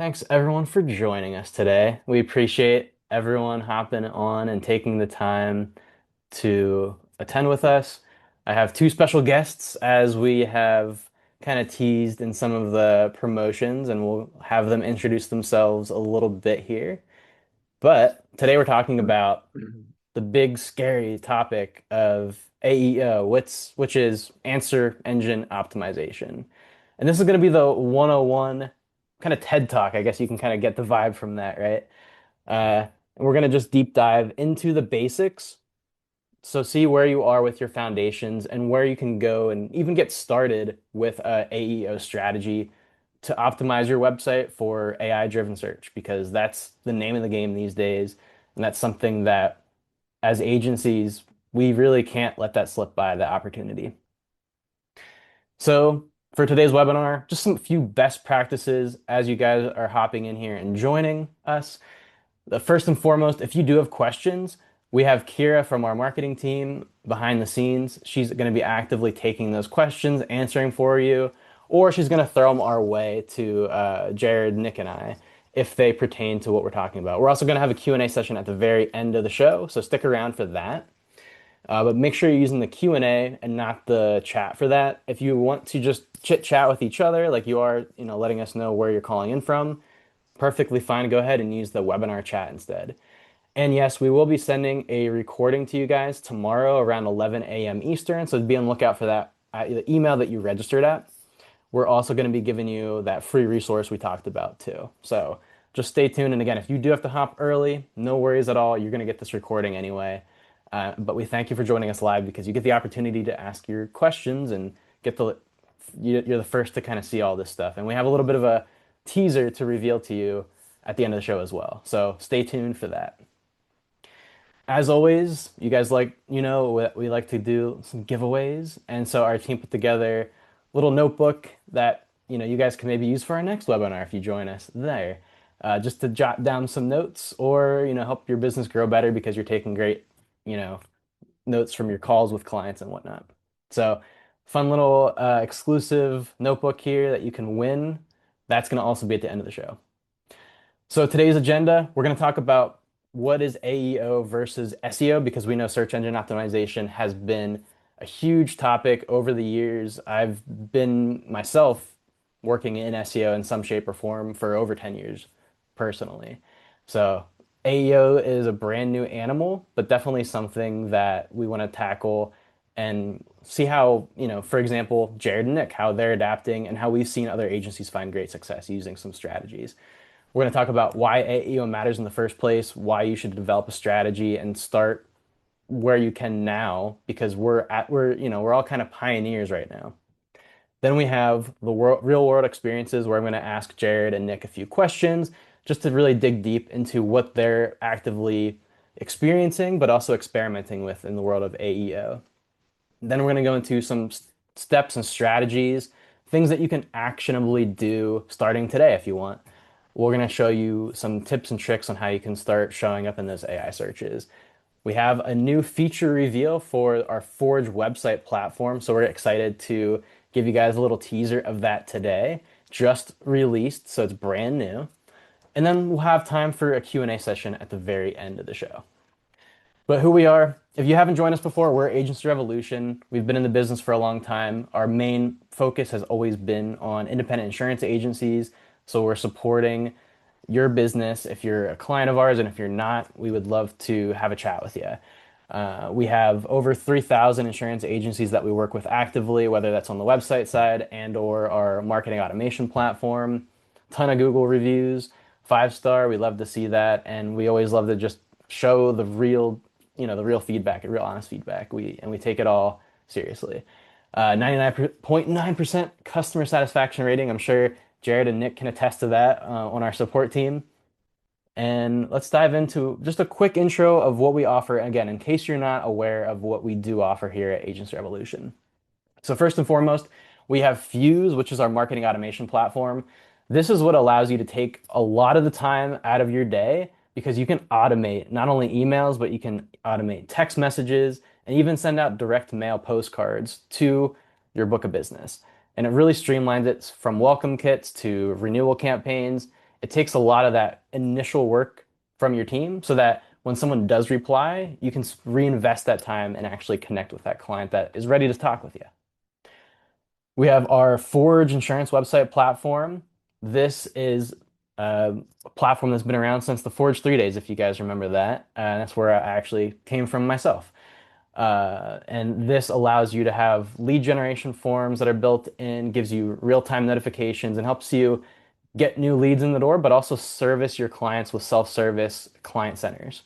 Thanks everyone for joining us today. We appreciate everyone hopping on and taking the time to attend with us. I have two special guests as we have kind of teased in some of the promotions, and we'll have them introduce themselves a little bit here. But today we're talking about the big scary topic of AEO, which is answer engine optimization. And this is going to be the 101 kind of TED Talk. I guess you can kind of get the vibe from that, right? And we're going to just deep dive into the basics. So see where you are with your foundations and where you can go and even get started with a AEO strategy to optimize your website for AI-driven search, because that's the name of the game these days. And that's something that as agencies, we really can't let that slip by, the opportunity. So for today's webinar, just some few best practices as you guys are hopping in here and joining us. The first and foremost, if you do have questions, we have Kira from our marketing team behind the scenes. She's going to be actively taking those questions, answering for you, or she's going to throw them our way to Jared, Nick, and I if they pertain to what we're talking about. We're also going to have a Q&A session at the very end of the show, so stick around for that. But make sure you're using the Q&A and not the chat for that. If you want to just chit chat with each other, like you are, letting us know where you're calling in from, perfectly fine. Go ahead and use the webinar chat instead. And yes, we will be sending a recording to you guys tomorrow around 11 a.m. Eastern. So be on the lookout for that at the email that you registered at. We're also going to be giving you that free resource we talked about too. So just stay tuned. And again, if you do have to hop early, no worries at all. You're going to get this recording anyway. But we thank you for joining us live because you get the opportunity to ask your questions and get you're the first to kind of see all this stuff. And we have a little bit of a teaser to reveal to you at the end of the show as well. So stay tuned for that. As always, you guys we like to do some giveaways. And so our team put together a little notebook that, you guys can maybe use for our next webinar if you join us there. Just to jot down some notes or, help your business grow better because you're taking great, you know, notes from your calls with clients and whatnot. So fun little exclusive notebook here that you can win. That's going to also be at the end of the show. So today's agenda, we're going to talk about what is AEO versus SEO, because we know search engine optimization has been a huge topic over the years. I've been myself working in SEO in some shape or form for over 10 years personally. So AEO is a brand new animal, but definitely something that we want to tackle and see how, for example, Jared and Nick, how they're adapting and how we've seen other agencies find great success using some strategies. We're going to talk about why AEO matters in the first place, why you should develop a strategy and start where you can now, because we're all kind of pioneers right now. Then we have the real world experiences where I'm going to ask Jared and Nick a few questions just to really dig deep into what they're actively experiencing, but also experimenting with in the world of AEO. Then we're going to go into some steps and strategies, things that you can actionably do starting today if you want. We're going to show you some tips and tricks on how you can start showing up in those AI searches. We have a new feature reveal for our Forge website platform, so we're excited to give you guys a little teaser of that today. Just released, so it's brand new. And then we'll have time for a Q&A session at the very end of the show. But who we are, if you haven't joined us before, we're Agency Revolution. We've been in the business for a long time. Our main focus has always been on independent insurance agencies. So we're supporting your business if you're a client of ours, and if you're not, we would love to have a chat with you. We have over 3,000 insurance agencies that we work with actively, whether that's on the website side and or our marketing automation platform. Ton of Google reviews, 5-star. We love to see that, and we always love to just show the real, the real feedback, real honest feedback. We take it all seriously. 99.9% customer satisfaction rating. I'm sure Jared and Nick can attest to that on our support team. And let's dive into just a quick intro of what we offer, again, in case you're not aware of what we do offer here at Agency Revolution. So first and foremost, we have Fuse, which is our marketing automation platform. This is what allows you to take a lot of the time out of your day because you can automate not only emails, but you can automate text messages and even send out direct mail postcards to your book of business. And it really streamlines it from welcome kits to renewal campaigns it takes a lot of that initial work from your team so that when someone does reply, you can reinvest that time and actually connect with that client that is ready to talk with you. We have our Forge insurance website platform. This is a platform that's been around since the Forge 3 days, if you guys remember that. That's where I actually came from myself. And this allows you to have lead generation forms that are built in, gives you real-time notifications, and helps you get new leads in the door, but also service your clients with self-service client centers.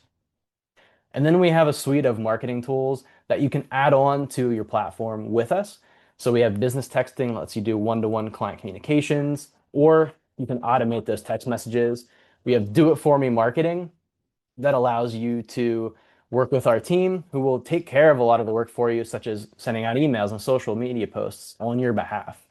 And then we have a suite of marketing tools that you can add on to your platform with us. So we have business texting, lets you do one-to-one client communications, or you can automate those text messages. We have do it for me marketing that allows you to work with our team who will take care of a lot of the work for you, such as sending out emails and social media posts on your behalf.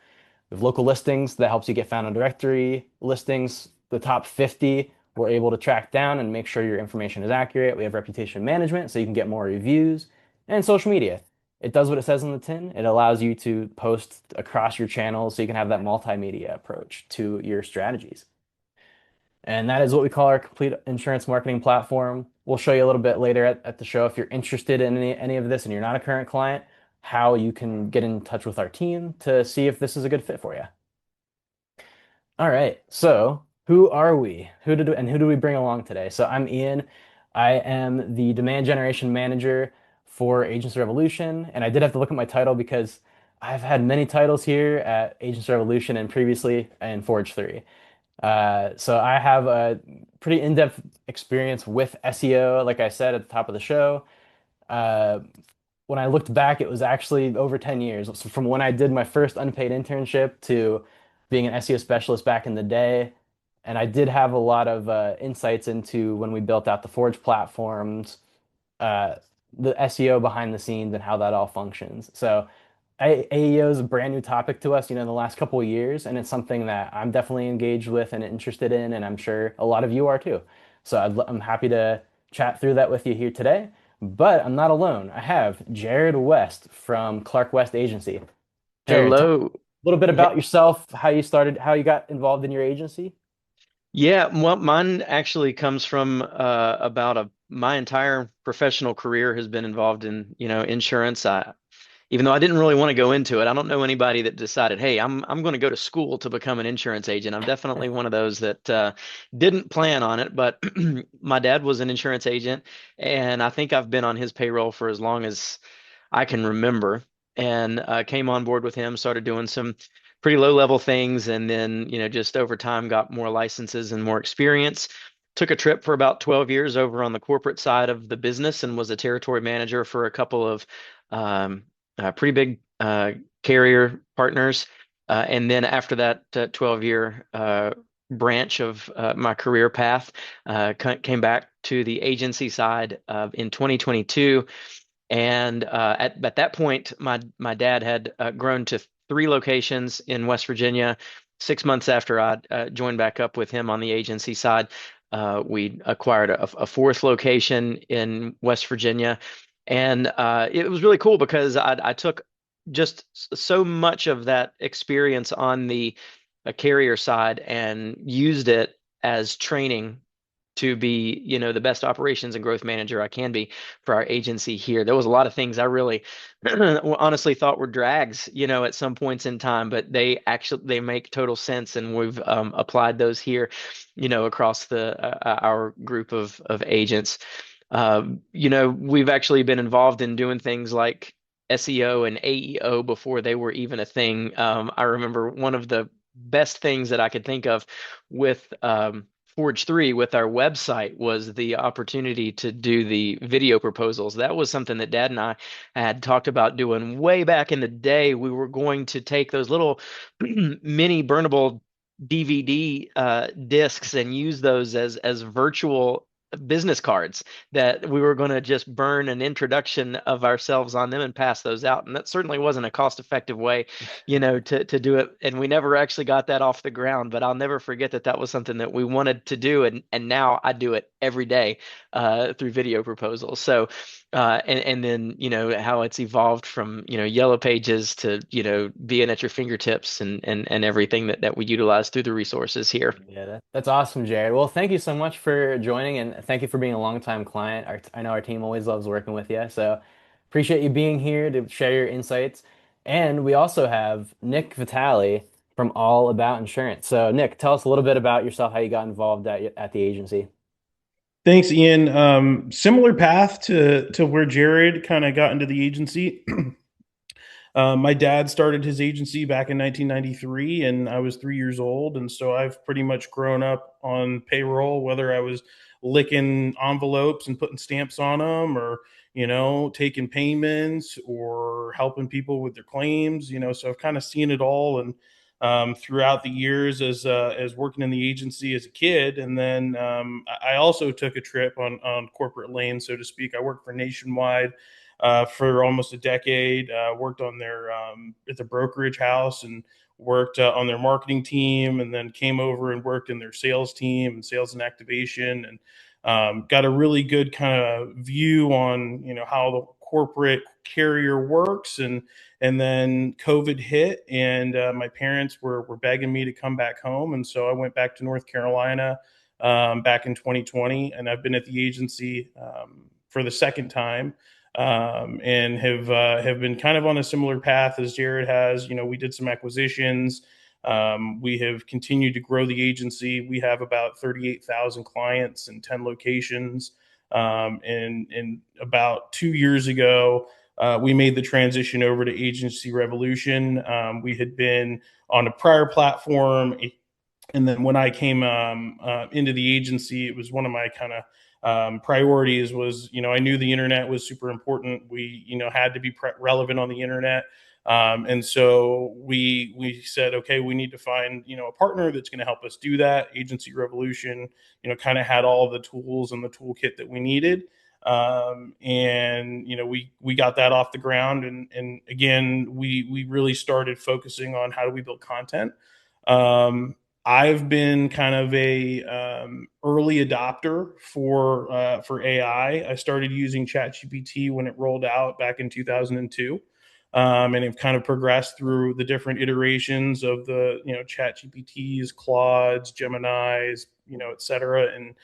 We have local listings that helps you get found on directory listings. The top 50 we're able to track down and make sure your information is accurate. We have reputation management so you can get more reviews and social media. It does what it says on the tin. It allows you to post across your channels so you can have that multimedia approach to your strategies. And that is what we call our complete insurance marketing platform. We'll show you a little bit later at the show if you're interested in any of this and you're not a current client, how you can get in touch with our team to see if this is a good fit for you. All right. So who are we? Who do we bring along today? So I'm Ian. I am the demand generation manager for Agents Revolution, and I did have to look at my title because I've had many titles here at Agents Revolution and previously in Forge 3. So I have a pretty in-depth experience with SEO, like I said at the top of the show. Uh, when I looked back, it was actually over 10 years. So from when I did my first unpaid internship to being an SEO specialist back in the day. And I did have a lot of insights into when we built out the Forge platforms, uh, the SEO behind the scenes and how that all functions. So AEO is a brand new topic to us, in the last couple of years, and it's something that I'm definitely engaged with and interested in, and I'm sure a lot of you are too. So I'm happy to chat through that with you here today. But I'm not alone. I have Jared West from Clark West Agency. Jared, tell me Hello. a little bit He- about yourself, how you started, how you got involved in your agency. Yeah, well, mine actually comes from about my entire professional career has been involved in, insurance. Even though I didn't really want to go into it, I don't know anybody that decided, hey, I'm going to go to school to become an insurance agent. I'm definitely one of those that didn't plan on it, but my dad was an insurance agent, and I think I've been on his payroll for as long as I can remember, and came on board with him, started doing some pretty low level things, and then, just over time got more licenses and more experience. Took a trip for about 12 years over on the corporate side of the business and was a territory manager for a couple of um, pretty big carrier partners. And then after that 12-year branch of my career path, came back to the agency side in 2022, and at that point, my dad had grown to three locations in West Virginia. 6 months after I joined back up with him on the agency side, we acquired a fourth location in West Virginia, and it was really cool because I took just so much of that experience on the carrier side and used it as training to be, the best operations and growth manager I can be for our agency here. There was a lot of things I really honestly thought were drags, at some points in time, but they make total sense, and we've applied those here, across the our group of agents. We've actually been involved in doing things like SEO and AEO before they were even a thing. I remember one of the best things that I could think of with Forge 3 with our website was the opportunity to do the video proposals. That was something that Dad and I had talked about doing way back in the day. We were going to take those little mini burnable DVD discs and use those as virtual business cards, that we were going to just burn an introduction of ourselves on them and pass those out. And that certainly wasn't a cost effective way, to do it. And we never actually got that off the ground, but I'll never forget that that was something that we wanted to do. And now I do it every day through video proposals. So and then how it's evolved from yellow pages to being at your fingertips and everything that we utilize through the resources here. Yeah, that's awesome, Jared. Well, thank you so much for joining and thank you for being a longtime client. I know our team always loves working with you. So appreciate you being here to share your insights. And we also have Nick Vitale from All About Insurance. So, Nick, tell us a little bit about yourself, how you got involved at the agency. Thanks, Ian. Similar path to where Jared kind of got into the agency. My dad started his agency back in 1993, and I was 3 years old. And so I've pretty much grown up on payroll, whether I was licking envelopes and putting stamps on them, or taking payments or helping people with their claims. So I've kind of seen it all, and throughout the years as working in the agency as a kid, and then I also took a trip on corporate lane, so to speak. I worked for Nationwide for almost a decade. Worked on their at the brokerage house, and worked on their marketing team, and then came over and worked in their sales team and sales and activation, and got a really good kind of view on how the corporate carrier works. And then COVID hit, and my parents were begging me to come back home, and so I went back to North Carolina back in 2020, and I've been at the agency for the second time, and have been kind of on a similar path as Jared has. We did some acquisitions. We have continued to grow the agency. We have about 38,000 clients in 10 locations. And about 2 years ago, we made the transition over to Agency Revolution. We had been on a prior platform, and then when I came into the agency, it was one of my kind of priorities was, I knew the internet was super important. We, had to be relevant on the internet. And so we said, okay, we need to find, a partner that's going to help us do that. Agency Revolution, kind of had all the tools and the toolkit that we needed. And we got that off the ground, and again, we really started focusing on how do we build content. I've been kind of a early adopter for AI. I started using ChatGPT when it rolled out back in 2002, and have kind of progressed through the different iterations of the ChatGPTs, Claudes, Geminis, et cetera. And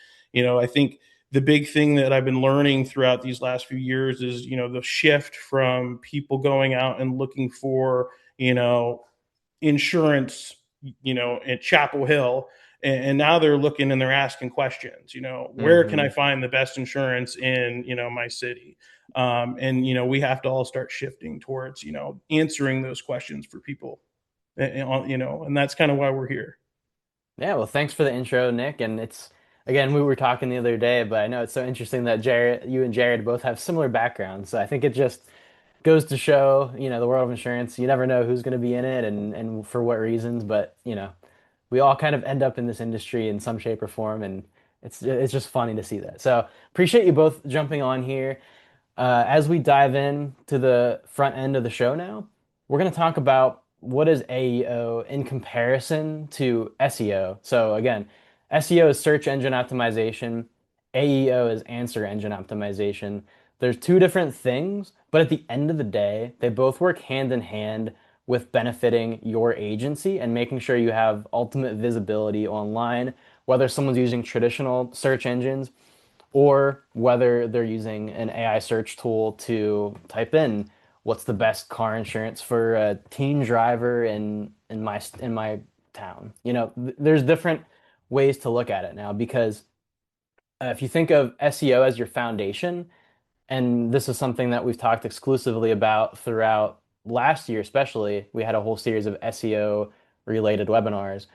I think the big thing that I've been learning throughout these last few years is the shift from people going out and looking for insurance, at Chapel Hill, and now they're looking and they're asking questions. Where can I Hmm. find the best insurance in my city? And we have to all start shifting towards answering those questions for people, and that's kind of why we're here. Yeah, well, thanks for the intro, Nick. And it's again, we were talking the other day, but I know it's so interesting that you and Jared both have similar backgrounds. So I think it just goes to show, the world of insurance, you never know who's going to be in it and for what reasons, but we all kind of end up in this industry in some shape or form, and it's just funny to see that. So appreciate you both jumping on here. As we dive in to the front end of the show now, we're going to talk about what is AEO in comparison to SEO. So again, SEO is search engine optimization, AEO is answer engine optimization. There's two different things, but at the end of the day, they both work hand in hand with benefiting your agency and making sure you have ultimate visibility online, whether someone's using traditional search engines or whether they're using an AI search tool to type in what's the best car insurance for a teen driver in my town. There's different ways to look at it now because if you think of SEO as your foundation, and this is something that we've talked exclusively about throughout last year, especially, we had a whole series of SEO related webinars.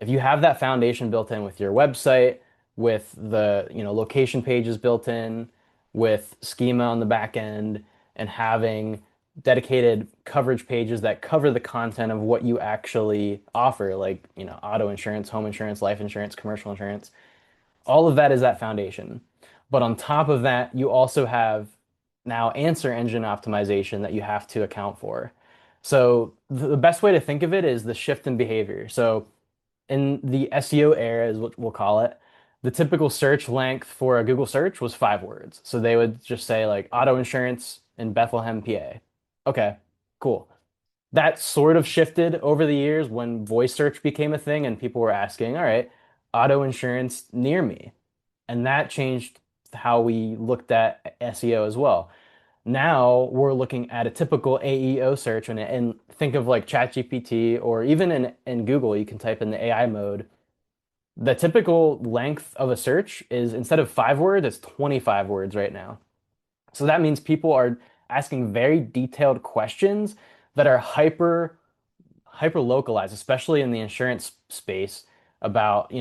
If you have that foundation built in with your website, with the, location pages built in, with schema on the back end, and having dedicated coverage pages that cover the content of what you actually offer, like, auto insurance, home insurance, life insurance, commercial insurance, all of that is that foundation. But on top of that, you also have now answer engine optimization that you have to account for. So the best way to think of it is the shift in behavior. So in the SEO era is what we'll call it. The typical search length for a Google search was 5 words. So they would just say like auto insurance in Bethlehem, PA. Okay, cool. That sort of shifted over the years when voice search became a thing and people were asking, all right, auto insurance near me. And that changed how we looked at SEO as well. Now we're looking at a typical AEO search and think of like ChatGPT or even in Google, you can type in the AI mode. The typical length of a search is instead of 5 words, it's 25 words right now. So that means people are asking very detailed questions that are hyper localized, especially in the insurance space about,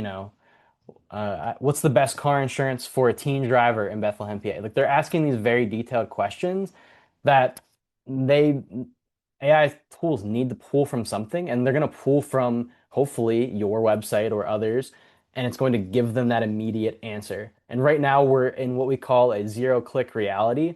what's the best car insurance for a teen driver in Bethlehem, PA? Like they're asking these very detailed questions that they AI tools need to pull from something, and they're going to pull from hopefully your website or others, and it's going to give them that immediate answer. And right now we're in what we call a zero-click reality.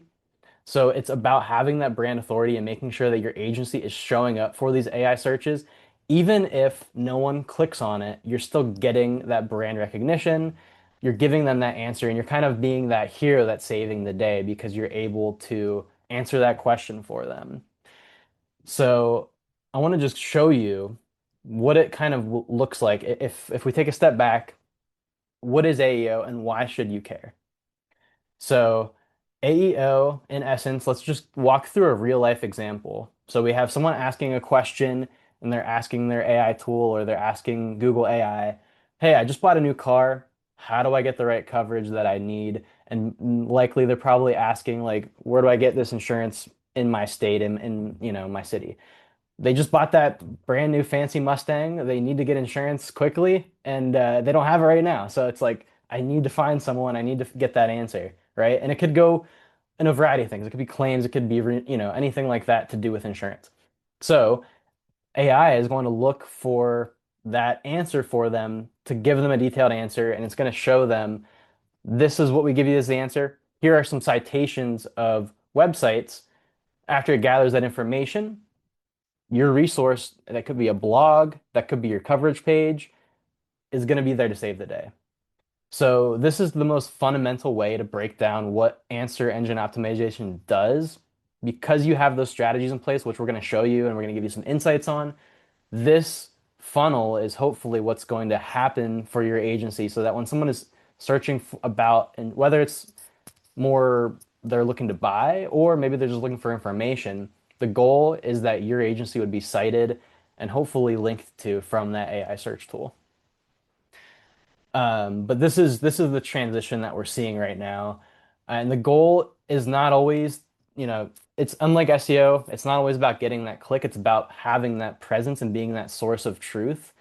So it's about having that brand authority and making sure that your agency is showing up for these AI searches. Even if no one clicks on it, you're still getting that brand recognition. You're giving them that answer, and you're kind of being that hero that's saving the day because you're able to answer that question for them. So I want to just show you what it kind of looks like. If we take a step back, what is AEO and why should you care? So AEO, in essence, let's just walk through a real life example. So we have someone asking a question and they're asking their AI tool or they're asking Google AI, hey, I just bought a new car. How do I get the right coverage that I need? And likely they're probably asking like, where do I get this insurance in my state, in my city? They just bought that brand new fancy Mustang. They need to get insurance quickly, and they don't have it right now. So it's like, I need to find someone. I need to get that answer, right? And it could go in a variety of things. It could be claims. It could be, anything like that to do with insurance. So AI is going to look for that answer for them to give them a detailed answer, and it's going to show them this is what we give you as the answer. Here are some citations of websites. After it gathers that information, your resource, that could be a blog, that could be your coverage page, is going to be there to save the day. So this is the most fundamental way to break down what answer engine optimization does. Because you have those strategies in place, which we're going to show you and we're going to give you some insights on, this funnel is hopefully what's going to happen for your agency so that when someone is searching about, and whether it's more they're looking to buy or maybe they're just looking for information, the goal is that your agency would be cited and hopefully linked to from that AI search tool. But this is the transition that we're seeing right now. And the goal is not always, it's unlike SEO, it's not always about getting that click, it's about having that presence and being that source of truth.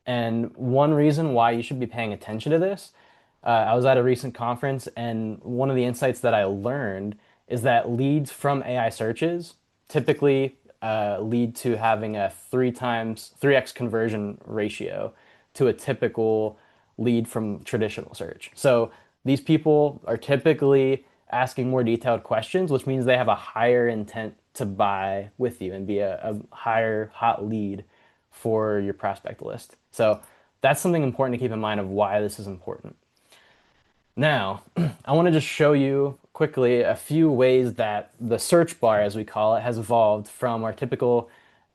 And one reason why you should be paying attention to this, I was at a recent conference, and one of the insights that I learned is that leads from AI searches typically lead to having a 3x conversion ratio to a typical lead from traditional search. So these people are typically asking more detailed questions, which means they have a higher intent to buy with you and be a higher hot lead for your prospect list. So that's something important to keep in mind of why this is important. Now, I want to just show you quickly a few ways that the search bar, as we call it, has evolved from our typical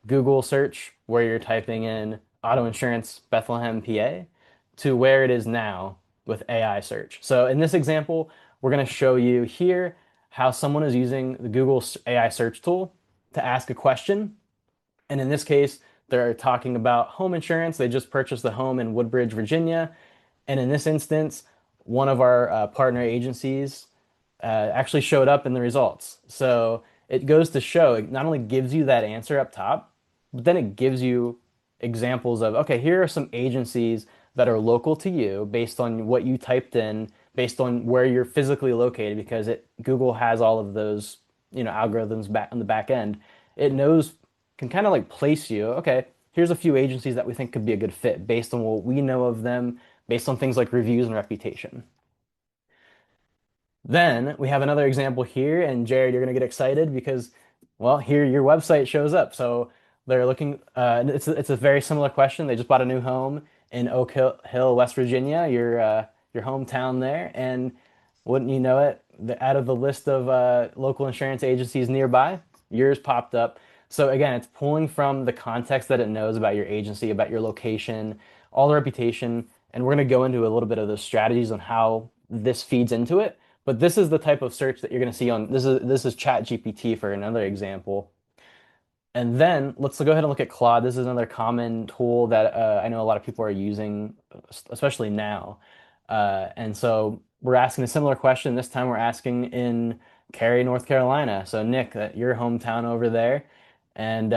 Google search, where you're typing in auto insurance Bethlehem, PA, to where it is now with AI search. So in this example, we're going to show you here how someone is using the Google AI search tool to ask a question. And in this case, they're talking about home insurance. They just purchased a home in Woodbridge, Virginia. And in this instance, one of our partner agencies actually showed up in the results. So it goes to show it not only gives you that answer up top, but then it gives you examples of, okay, here are some agencies that are local to you based on what you typed in, based on where you're physically located, because Google has all of those, algorithms back on the back end. It knows, can kind of like place you, okay, here's a few agencies that we think could be a good fit based on what we know of them, based on things like reviews and reputation. Then we have another example here, and Jared, you're going to get excited because, well, here your website shows up. So they're looking, it's a very similar question. They just bought a new home in Oak Hill, West Virginia. You're your hometown there, and wouldn't you know it, out of the list of local insurance agencies nearby, yours popped up. So again, it's pulling from the context that it knows about your agency, about your location, all the reputation, and we're going to go into a little bit of those strategies on how this feeds into it. But this is the type of search that you're going to see on this is Chat GPT for another example. And then let's go ahead and look at Claude. This is another common tool that I know a lot of people are using, especially now. And so we're asking a similar question. This time we're asking in Cary, North Carolina. So Nick, your hometown over there. And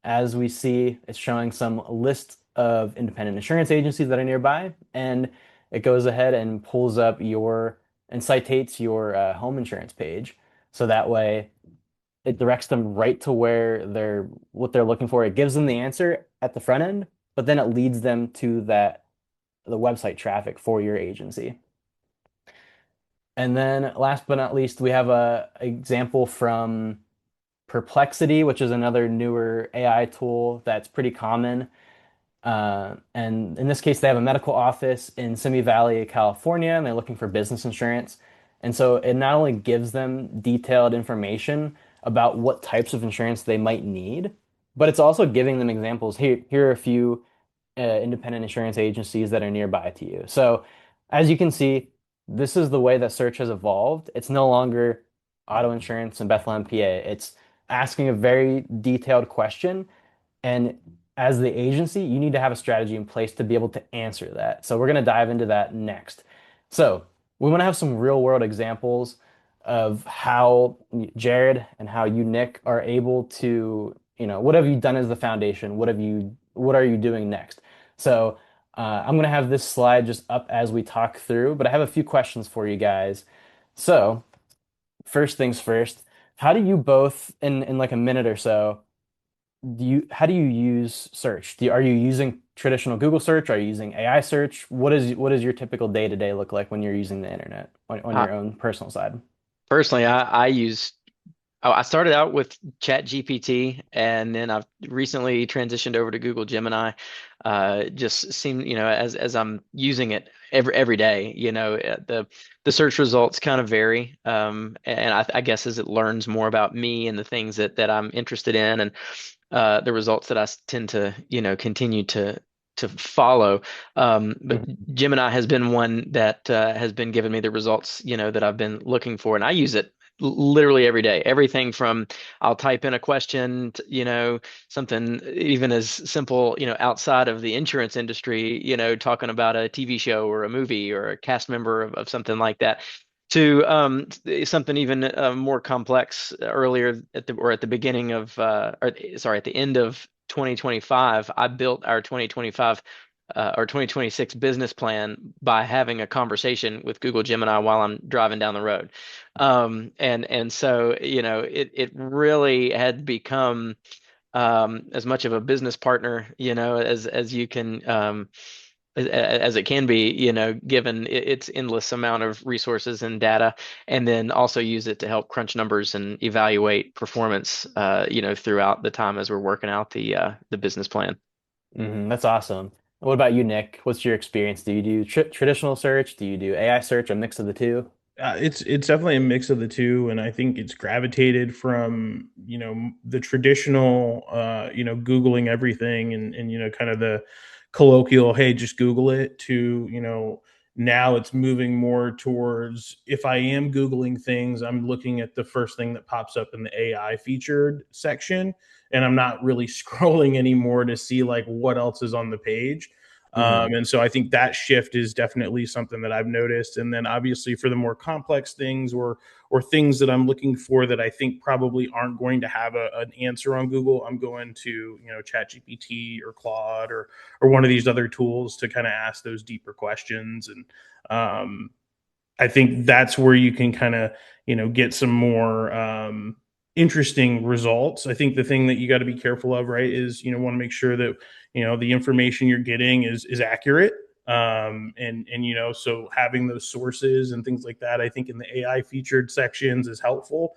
as we see, it's showing some list of independent insurance agencies that are nearby. And it goes ahead and pulls up your and citates your home insurance page. So that way it directs them right to where they're what they're looking for. It gives them the answer at the front end, but then it leads them to the website traffic for your agency. And then last but not least, we have a example from Perplexity, which is another newer AI tool that's pretty common. And in this case, they have a medical office in Simi Valley, California, and they're looking for business insurance. And so it not only gives them detailed information about what types of insurance they might need, but it's also giving them examples. Here are a few independent insurance agencies that are nearby to you. So as you can see, this is the way that search has evolved. It's no longer auto insurance in Bethlehem, PA. It's asking a very detailed question, and as the agency, you need to have a strategy in place to be able to answer that. So we're going to dive into that next. So we want to have some real world examples of how Jared and how you, Nick, are able to, what have you done as the foundation? What are you doing next? So I'm going to have this slide just up as we talk through, but I have a few questions for you guys. So first things first, how do you both, in like a minute or so, how do you use search? Are you using traditional Google search? Are you using AI search? What is your typical day to day look like when you're using the internet on I, your own personal side? personally, I use I started out with Chat GPT, and then I've recently transitioned over to Google Gemini. Just seem, as I'm using it every day, the search results kind of vary, and I guess as it learns more about me and the things that I'm interested in, and the results that I tend to, continue to follow. But Mhm. Gemini has been one that has been giving me the results, that I've been looking for, and I use it literally every day. Everything from I'll type in a question, something even as simple, outside of the insurance industry, talking about a TV show or a movie or a cast member of something like that, to something even more complex earlier at the beginning of or sorry, at the end of 2025. I built our 2025 or 2026 business plan by having a conversation with Google Gemini while I'm driving down the road. And so, it really had become as much of a business partner, as you can, as it can be, given its endless amount of resources and data, and then also use it to help crunch numbers and evaluate performance, throughout the time as we're working out the business plan. That's awesome. What about you, Nick? What's your experience? Do you do traditional search? Do you do AI search? A mix of the two? It's definitely a mix of the two, and I think it's gravitated from the traditional Googling everything and kind of the colloquial, hey, just Google it, to now it's moving more towards, if I am Googling things, I'm looking at the first thing that pops up in the AI featured section, and I'm not really scrolling anymore to see like what else is on the page. Hmm. And so I think that shift is definitely something that I've noticed. And then obviously for the more complex things, or things that I'm looking for that I think probably aren't going to have an answer on Google, I'm going to ChatGPT or Claude or one of these other tools to kind of ask those deeper questions. And I think that's where you can kind of, get some more interesting results. I think the thing that you got to be careful of, right, is, want to make sure that, the information you're getting is accurate. And, so having those sources and things like that, I think in the AI featured sections is helpful,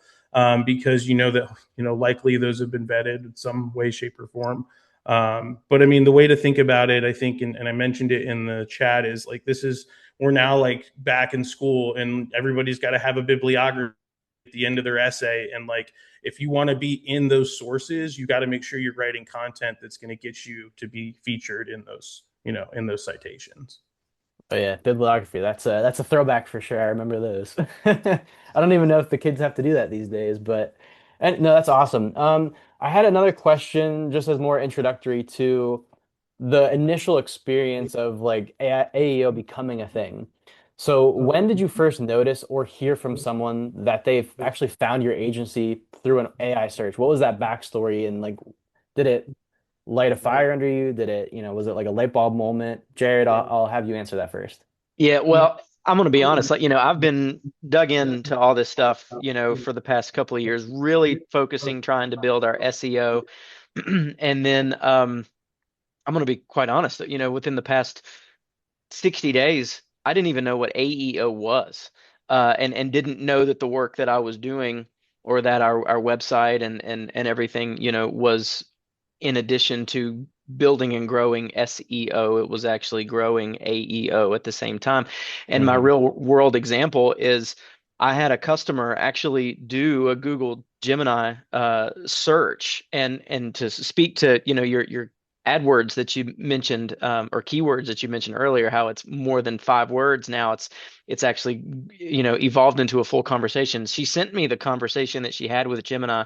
because, that, likely those have been vetted in some way, shape, or form. But I mean, the way to think about it, I think, and I mentioned it in the chat, is like, this is we're now like back in school and everybody's got to have a bibliography at the end of their essay. And like, if you want to be in those sources, you got to make sure you're writing content that's going to get you to be featured in those, in those citations. Oh yeah, bibliography. That's a throwback for sure. I remember those. I don't even know if the kids have to do that these days, but and no, that's awesome. I had another question just as more introductory to the initial experience of like AEO becoming a thing. So when did you first notice or hear from someone that they've actually found your agency through an AI search? What was that backstory and like did it light a fire under you? Did it, was it like a light bulb moment? Jared, I'll have you answer that first. Yeah, well, I'm going to be honest. Like, I've been dug into all this stuff, for the past couple of years, really focusing, trying to build our SEO. And then I'm going to be quite honest, within the past 60 days, I didn't even know what AEO was, and didn't know that the work that I was doing or that our website and everything, was in addition to building and growing SEO, it was actually growing AEO at the same time. And my Hmm. real world example is I had a customer actually do a Google Gemini search and to speak to, your AdWords that you mentioned, or keywords that you mentioned earlier, how it's more than 5 words now. It's actually, evolved into a full conversation. She sent me the conversation that she had with Gemini,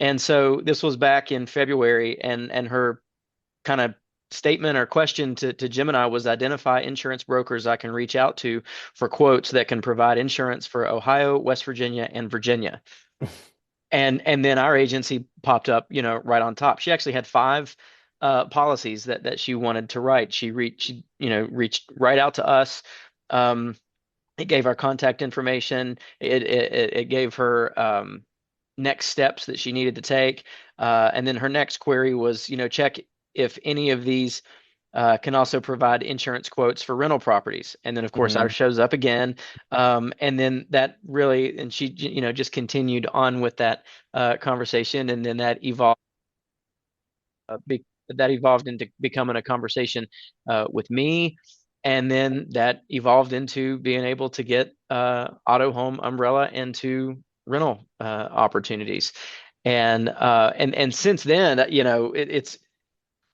and so this was back in February, and her kind of statement or question to Gemini was identify insurance brokers I can reach out to for quotes that can provide insurance for Ohio, West Virginia, and Virginia. And then our agency popped up, right on top. She actually had 5 policies that she wanted to write. She reached right out to us. Um, it gave our contact information. It gave her next steps that she needed to take. And then her next query was, check if any of these can also provide insurance quotes for rental properties. And then, of course, ours Hmm. shows up again. And then that really, and she, just continued on with that conversation. And then that evolved into becoming a conversation with me. And then that evolved into being able to get auto, home, umbrella into rental opportunities. And since then, it's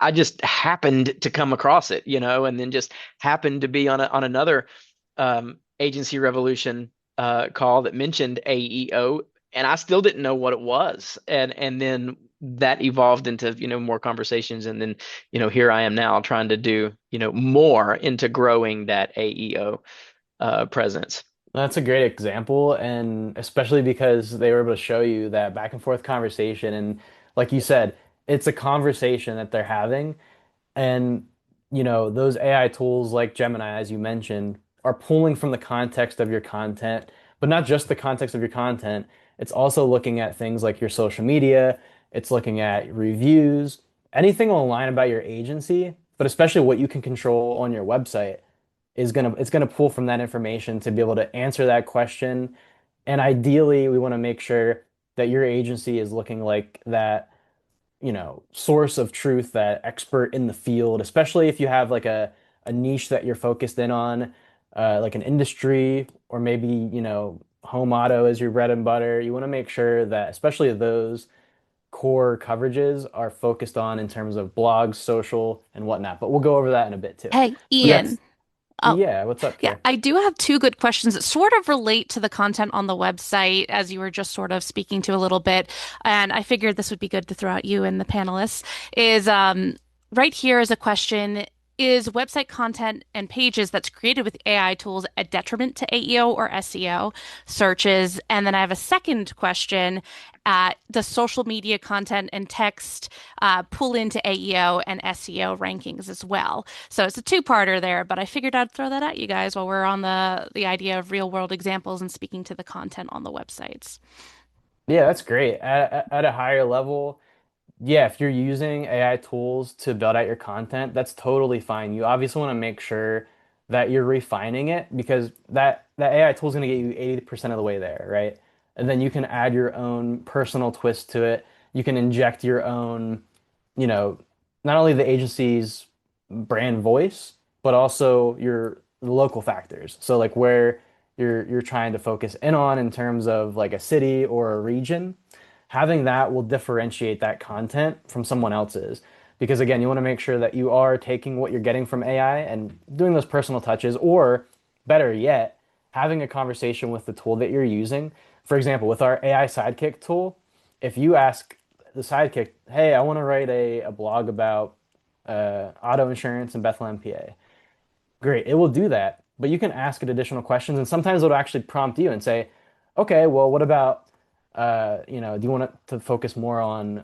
I just happened to come across it, and then just happened to be on another Agency Revolution call that mentioned AEO, and I still didn't know what it was, and then that evolved into more conversations, and then here I am now trying to do more into growing that AEO presence. That's a great example, and especially because they were able to show you that back and forth conversation. And like you said, it's a conversation that they're having. And, those AI tools like Gemini, as you mentioned, are pulling from the context of your content, but not just the context of your content. It's also looking at things like your social media, it's looking at reviews, anything online about your agency, but especially what you can control on your website it's gonna pull from that information to be able to answer that question. And ideally, we want to make sure that your agency is looking like that source of truth, that expert in the field, especially if you have like a niche that you're focused in on, like an industry, or maybe, home auto is your bread and butter. You want to make sure that, especially those core coverages are focused on in terms of blogs, social, and whatnot. But we'll go over that in a bit too. Hey, But Ian. that's, Oh, yeah, what's up, yeah, Kara? I do have two good questions that sort of relate to the content on the website, as you were just sort of speaking to a little bit. And I figured this would be good to throw at you and the panelists. Is right here is a question. Is website content and pages that's created with AI tools a detriment to AEO or SEO searches? And then I have a second question. Does social media content and text pull into AEO and SEO rankings as well? So it's a two-parter there, but I figured I'd throw that at you guys while we're on the idea of real-world examples and speaking to the content on the websites. Yeah, that's great. At a higher level, yeah, if you're using AI tools to build out your content, that's totally fine. You obviously want to make sure that you're refining it because that AI tool is going to get you 80% of the way there, right? And then you can add your own personal twist to it. You can inject your own, not only the agency's brand voice, but also your the local factors. So like where you're trying to focus in on in terms of like a city or a region, having that will differentiate that content from someone else's. Because again, you want to make sure that you are taking what you're getting from AI and doing those personal touches, or better yet, having a conversation with the tool that you're using. For example, with our AI Sidekick tool, if you ask the Sidekick, hey, I want to write a blog about auto insurance in Bethlehem, PA. Great, it will do that, but you can ask it additional questions, and sometimes it'll actually prompt you and say, okay, well, what about, do you want it to focus more on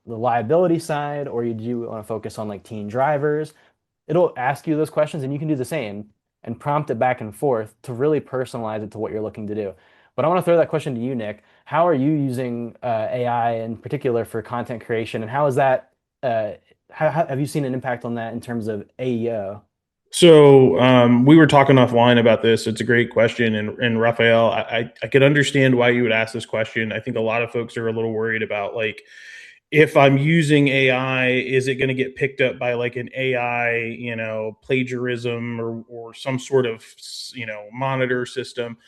the liability side, or do you want to focus on like teen drivers? It'll ask you those questions, and you can do the same and prompt it back and forth to really personalize it to what you're looking to do. But I want to throw that question to you, Nick. How are you using AI in particular for content creation, and how is that? Have you seen an impact on that in terms of AEO? So we were talking offline about this. It's a great question, and Raphael, I could understand why you would ask this question. I think a lot of folks are a little worried about like if I'm using AI, is it going to get picked up by like an AI, plagiarism or some sort of monitor system?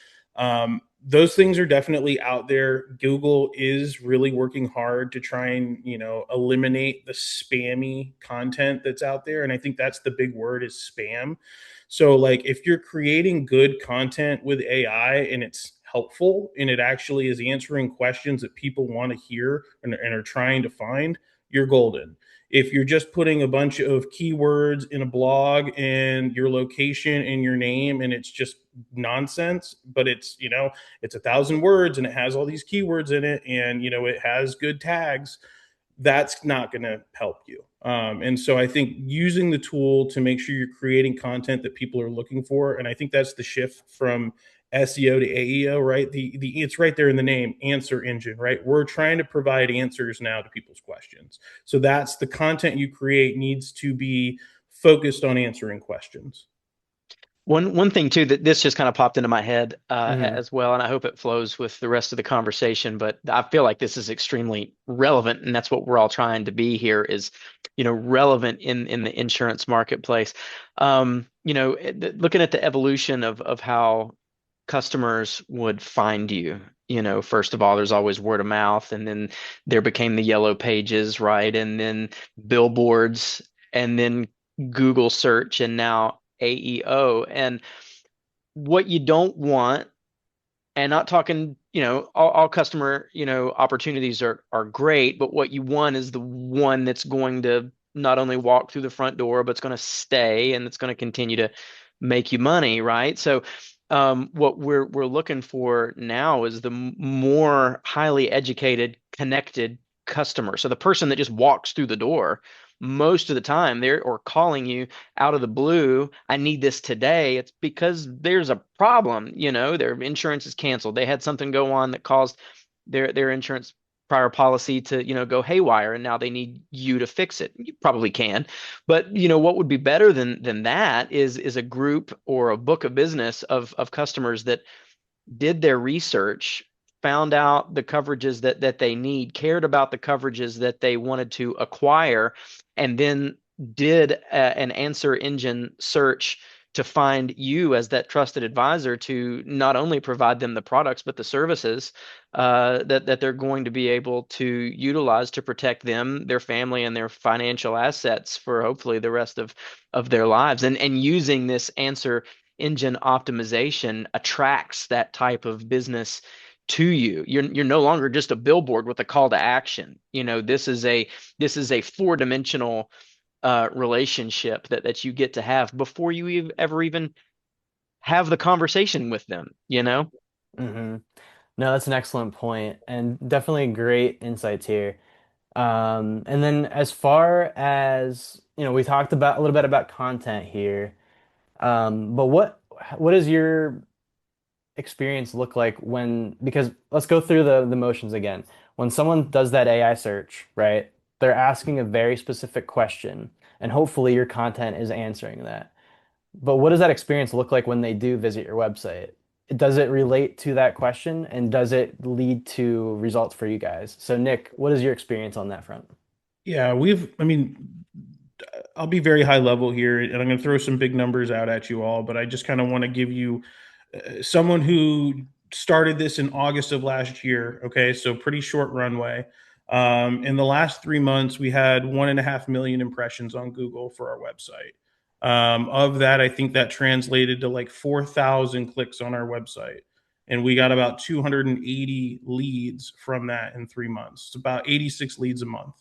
Those things are definitely out there. Google is really working hard to try and eliminate the spammy content that's out there, and I think that's the big word is spam. So like if you're creating good content with AI and it's helpful and it actually is answering questions that people want to hear and are trying to find, you're golden. If you're just putting a bunch of keywords in a blog and your location and your name and it's just nonsense, but it's 1,000 words and it has all these keywords in it and it has good tags, that's not going to help you. And so I think using the tool to make sure you're creating content that people are looking for, and I think that's the shift from SEO to AEO, right? The it's right there in the name, answer engine, right? We're trying to provide answers now to people's questions. So that's the content you create needs to be focused on answering questions. One thing too that this just kind of popped into my head Hmm. as well, and I hope it flows with the rest of the conversation. But I feel like this is extremely relevant, and that's what we're all trying to be here is, relevant in the insurance marketplace. Looking at the evolution of how customers would find you. First of all, there's always word of mouth, and then there became the yellow pages, right? And then billboards, and then Google search, and now AEO. And what you don't want, and not talking, all customer, opportunities are great, but what you want is the one that's going to not only walk through the front door, but it's going to stay and it's going to continue to make you money, right? So what we're looking for now is the more highly educated, connected customer. So the person that just walks through the door, most of the time they're or calling you out of the blue, I need this today. It's because there's a problem, their insurance is canceled. They had something go on that caused their insurance prior policy to, go haywire, and now they need you to fix it. You probably can. But, what would be better than that is a group or a book of business of customers that did their research, found out the coverages that they need, cared about the coverages that they wanted to acquire, and then did an answer engine search to find you as that trusted advisor to not only provide them the products but the services that they're going to be able to utilize to protect them, their family, and their financial assets for hopefully the rest of their lives. And using this answer engine optimization attracts that type of business to you. You're no longer just a billboard with a call to action. This is a four-dimensional relationship that you get to have before you ever even have the conversation with them. Hmm. No, that's an excellent point and definitely great insights here. And then as far as, we talked about a little bit about content here. But what does your experience look like because let's go through the motions again. When someone does that AI search, right? They're asking a very specific question, and hopefully your content is answering that. But what does that experience look like when they do visit your website? Does it relate to that question, and does it lead to results for you guys? So Nick, what is your experience on that front? Yeah, I mean, I'll be very high level here, and I'm going to throw some big numbers out at you all, but I just kind of want to give you someone who started this in August of last year. Okay, so pretty short runway. In the last 3 months, we had 1.5 million impressions on Google for our website. Of that, I think that translated to like 4,000 clicks on our website. And we got about 280 leads from that in 3 months. It's about 86 leads a month.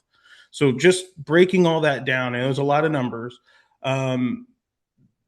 So just breaking all that down, and it was a lot of numbers. Um,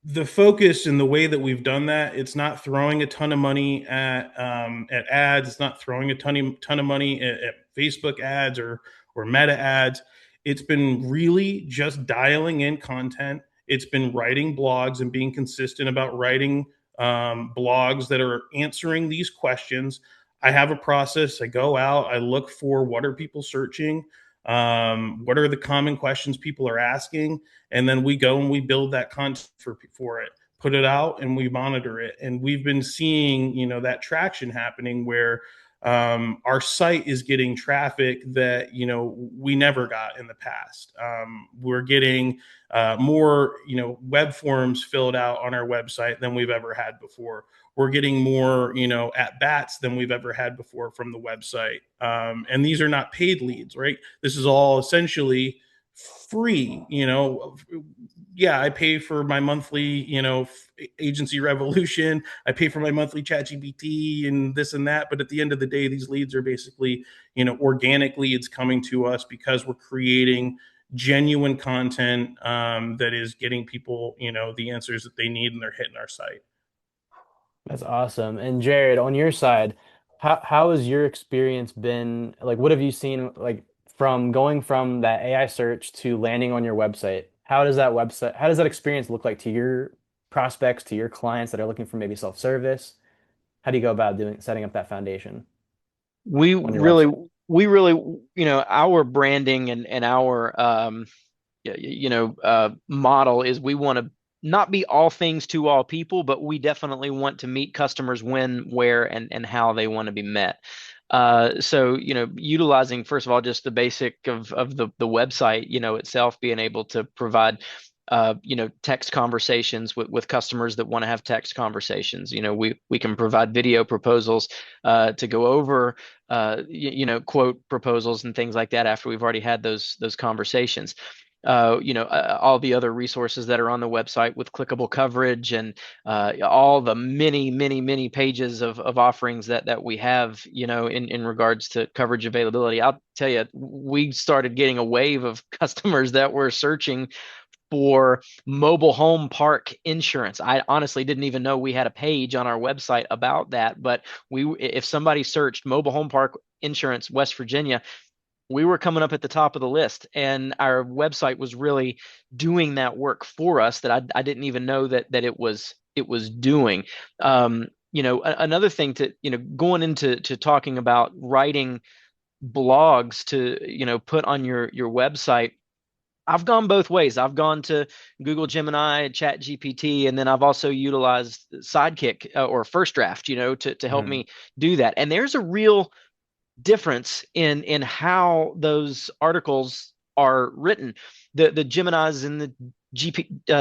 the focus and the way that we've done that, it's not throwing a ton of money at ads. It's not throwing a ton of money at Facebook ads or Meta ads. It's been really just dialing in content. It's been writing blogs and being consistent about writing blogs that are answering these questions. I have a process. I go out. I look for what are people searching. What are the common questions people are asking, and then we go and we build that content for it, put it out, and we monitor it. And we've been seeing, that traction happening where our site is getting traffic that we never got in the past. We're getting more web forms filled out on our website than we've ever had before. We're getting more at bats than we've ever had before from the website, and these are not paid leads, right? This is all essentially free. Yeah, I pay for my monthly agency revolution. I pay for my monthly chat gpt and this and that, but at the end of the day, these leads are basically organic leads coming to us because we're creating genuine content that is getting people the answers that they need, and they're hitting our site. That's awesome. And Jared, on your side, how has your experience been? Like, what have you seen, like, from going from that AI search to landing on your website? How does that experience look like to your prospects, to your clients that are looking for maybe self-service? How do you go about setting up that foundation We on your really, website? we really, our branding and our model is we want to not be all things to all people, but we definitely want to meet customers when, where, and how they want to be met. So, utilizing first of all just the basic of the website, itself being able to provide text conversations with customers that want to have text conversations. We can provide video proposals to go over quote proposals and things like that after we've already had those conversations. All the other resources that are on the website with clickable coverage and all the many, many, many pages of offerings that we have, in regards to coverage availability. I'll tell you, we started getting a wave of customers that were searching for mobile home park insurance. I honestly didn't even know we had a page on our website about that, but if somebody searched mobile home park insurance West Virginia, we were coming up at the top of the list, and our website was really doing that work for us that I didn't even know that it was doing. Another thing to going into talking about writing blogs to put on your website. I've gone both ways. I've gone to Google Gemini, Chat GPT, and then I've also utilized Sidekick or First Draft, to help Mhm. me do that. And there's a real difference in how those articles are written. The Geminis and the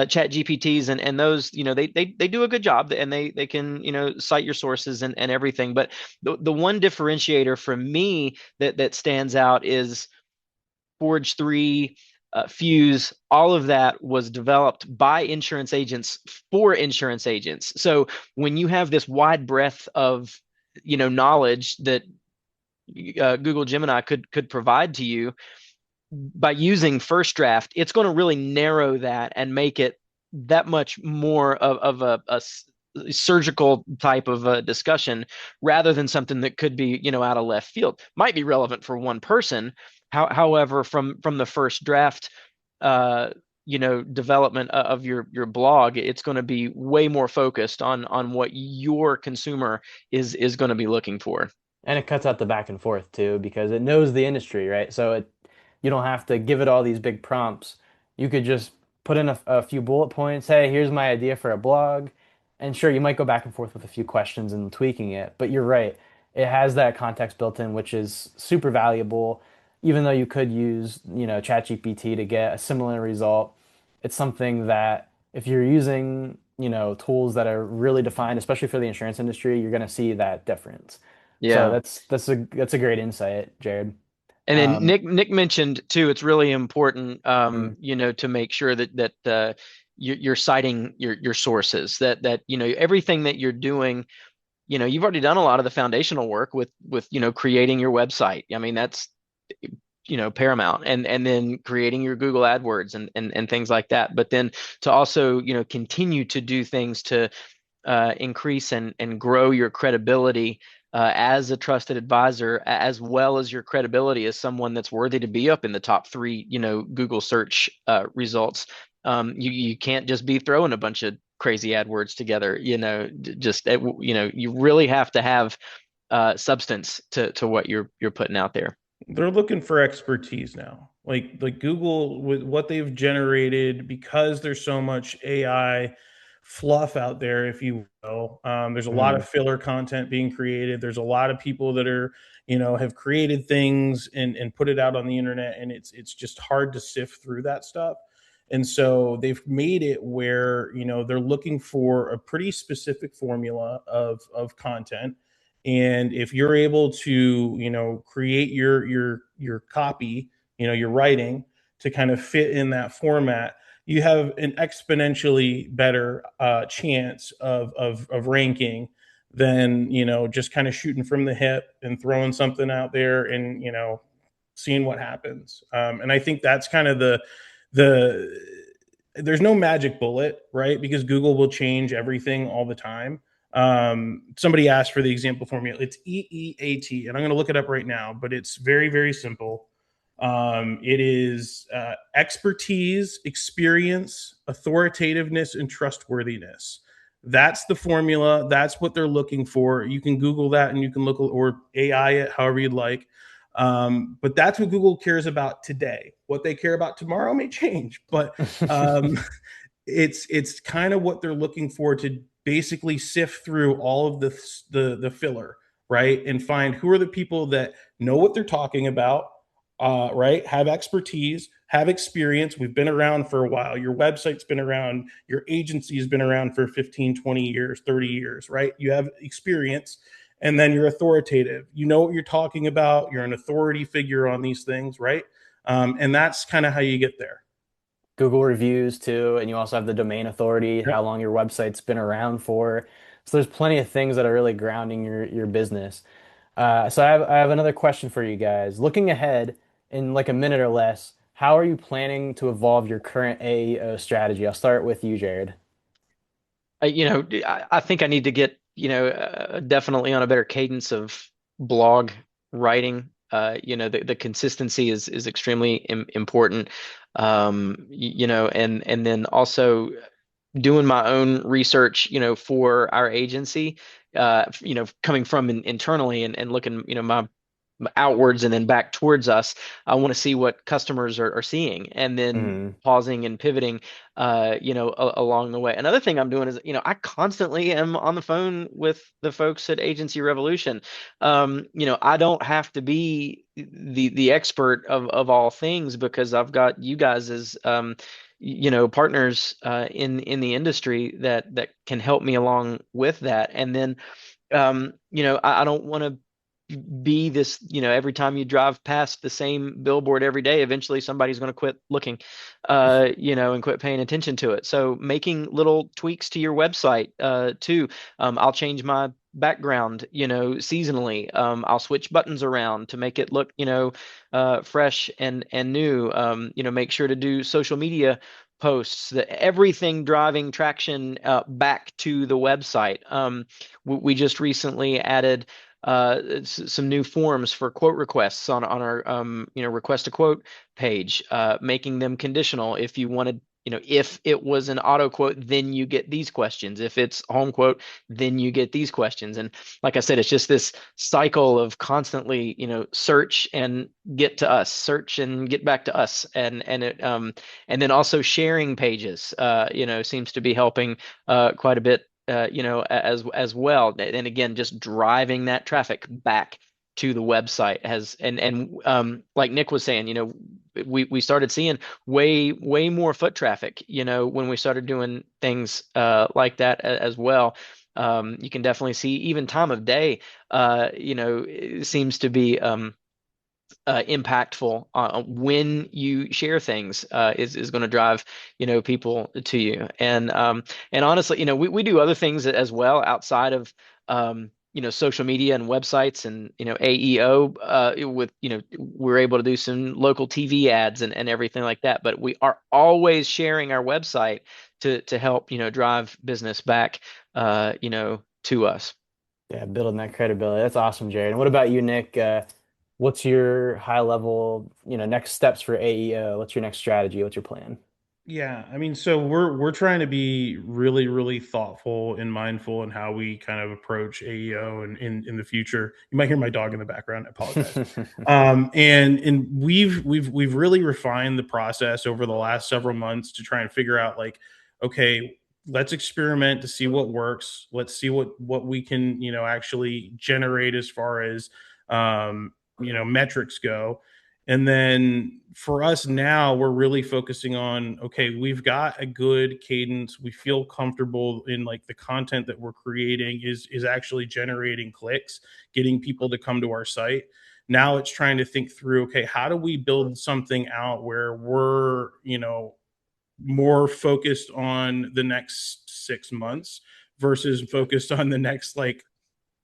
Chat GPTs and those, they do a good job, and they can cite your sources and everything. But the one differentiator for me that stands out is Forge 3, Fuse, all of that was developed by insurance agents for insurance agents. So when you have this wide breadth of knowledge that Google Gemini could provide to you by using First Draft, it's going to really narrow that and make it that much more of a surgical type of a discussion rather than something that could be out of left field. Might be relevant for one person. However, from the First Draft uh, development of your blog, it's going to be way more focused on what your consumer is going to be looking for. And it cuts out the back and forth too, because it knows the industry, right? So you don't have to give it all these big prompts. You could just put in a few bullet points. Hey, here's my idea for a blog. And sure, you might go back and forth with a few questions and tweaking it, but you're right. It has that context built in, which is super valuable, even though you could use, ChatGPT to get a similar result. it's something that if you're using, tools that are really defined, especially for the insurance industry, you're going to see that difference. So Yeah. that's a great insight, Jared. And then Um, Nick mentioned too, it's really important, mm, to make sure that you're citing your sources, that everything that you're doing, you've already done a lot of the foundational work with creating your website. I mean, that's paramount, and then creating your Google AdWords and things like that. But then to also continue to do things to increase and grow your credibility as a trusted advisor, as well as your credibility as someone that's worthy to be up in the top three, Google search results. You can't just be throwing a bunch of crazy AdWords together. You really have to have substance to what you're putting out there. They're looking for expertise now. Like Google with what they've generated because there's so much AI fluff out there, if you will. There's a lot of mhm. filler content being created. There's a lot of people that are, have created things and put it out on the internet, and it's just hard to sift through that stuff. And so they've made it where they're looking for a pretty specific formula of content, and if you're able to create your copy, your writing to kind of fit in that format, you have an exponentially better chance of ranking than just kind of shooting from the hip and throwing something out there and seeing what happens. And I think that's kind of the there's no magic bullet, right? Because Google will change everything all the time. Somebody asked for the example formula. It's EEAT, and I'm going to look it up right now, but it's very, very simple. It is expertise, experience, authoritativeness, and trustworthiness. That's the formula. That's what they're looking for. You can Google that and you can look or AI it however you'd like. But that's what Google cares about today. What they care about tomorrow may change, but um, it's kind of what they're looking for to basically sift through all of the filler, right, and find who are the people that know what they're talking about, right, have expertise, have experience. We've been around for a while. Your website's been around, your agency's been around for 15, 20 years, 30 years, right? You have experience, and then you're authoritative. You know what you're talking about. You're an authority figure on these things, right? And that's kind of how you get there. Google reviews too, and you also have the domain authority, how Yep. long your website's been around for. So there's plenty of things that are really grounding your business. So I have another question for you guys. Looking ahead in like a minute or less, how are you planning to evolve your current AEO strategy? I'll start with you, Jared. I think I need to get, definitely on a better cadence of blog writing. The consistency is extremely important. And then also doing my own research, for our agency, coming from internally and looking, my outwards and then back towards us. I want to see what customers are seeing, and then Hmm. pausing and pivoting, along the way. Another thing I'm doing is, I constantly am on the phone with the folks at Agency Revolution. I don't have to be the expert of all things, because I've got you guys as partners in the industry that can help me along with that. And then I don't want to be this, every time you drive past the same billboard every day, eventually somebody's going to quit looking, and quit paying attention to it. So making little tweaks to your website, too. I'll change my background, seasonally. I'll switch buttons around to make it look, fresh and new. Make sure to do social media posts, that everything driving traction back to the website. We just recently added some new forms for quote requests on our request a quote page, making them conditional. If you wanted, if it was an auto quote, then you get these questions. If it's home quote, then you get these questions. And like I said, it's just this cycle of constantly, search and get to us, search and get back to us, and then also sharing pages, seems to be helping quite a bit, as well. And again, just driving that traffic back to the website has and like Nick was saying, we started seeing way more foot traffic, when we started doing things like that as well. You can definitely see even time of day, it seems to be impactful when you share things is going to drive people to you. And honestly, we do other things as well outside of social media and websites and AEO with we're able to do some local TV ads and everything like that, but we are always sharing our website to help drive business back to us. Yeah, building that credibility. That's awesome, Jared. And what about you, Nick? What's your high level, next steps for AEO? What's your next strategy? What's your plan? Yeah, I mean, so we're trying to be really, really thoughtful and mindful in how we kind of approach AEO and in the future. You might hear my dog in the background. I apologize. And we've really refined the process over the last several months to try and figure out like, okay, let's experiment to see what works. Let's see what we can actually generate as far as metrics go. And then for us now, we're really focusing on, okay, we've got a good cadence. We feel comfortable in like the content that we're creating is actually generating clicks, getting people to come to our site. Now it's trying to think through, okay, how do we build something out where we're, more focused on the next 6 months versus focused on the next like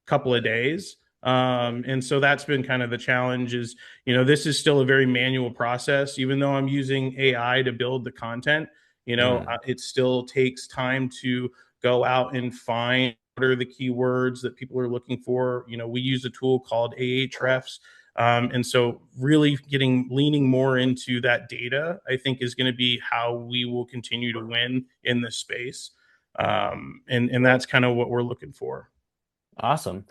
couple of days. And so that's been kind of the challenge is, this is still a very manual process, even though I'm using AI to build the content, Mm. it still takes time to go out and find what are the keywords that people are looking for. We use a tool called Ahrefs. And so really leaning more into that data, I think is going to be how we will continue to win in this space. And that's kind of what we're looking for. Awesome.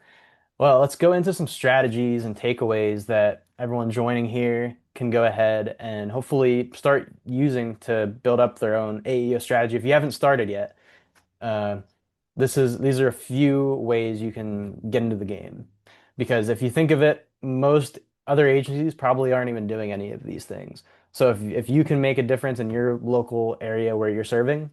Well, let's go into some strategies and takeaways that everyone joining here can go ahead and hopefully start using to build up their own AEO strategy. If you haven't started yet, uh, these are a few ways you can get into the game. Because if you think of it, most other agencies probably aren't even doing any of these things. So if you can make a difference in your local area where you're serving,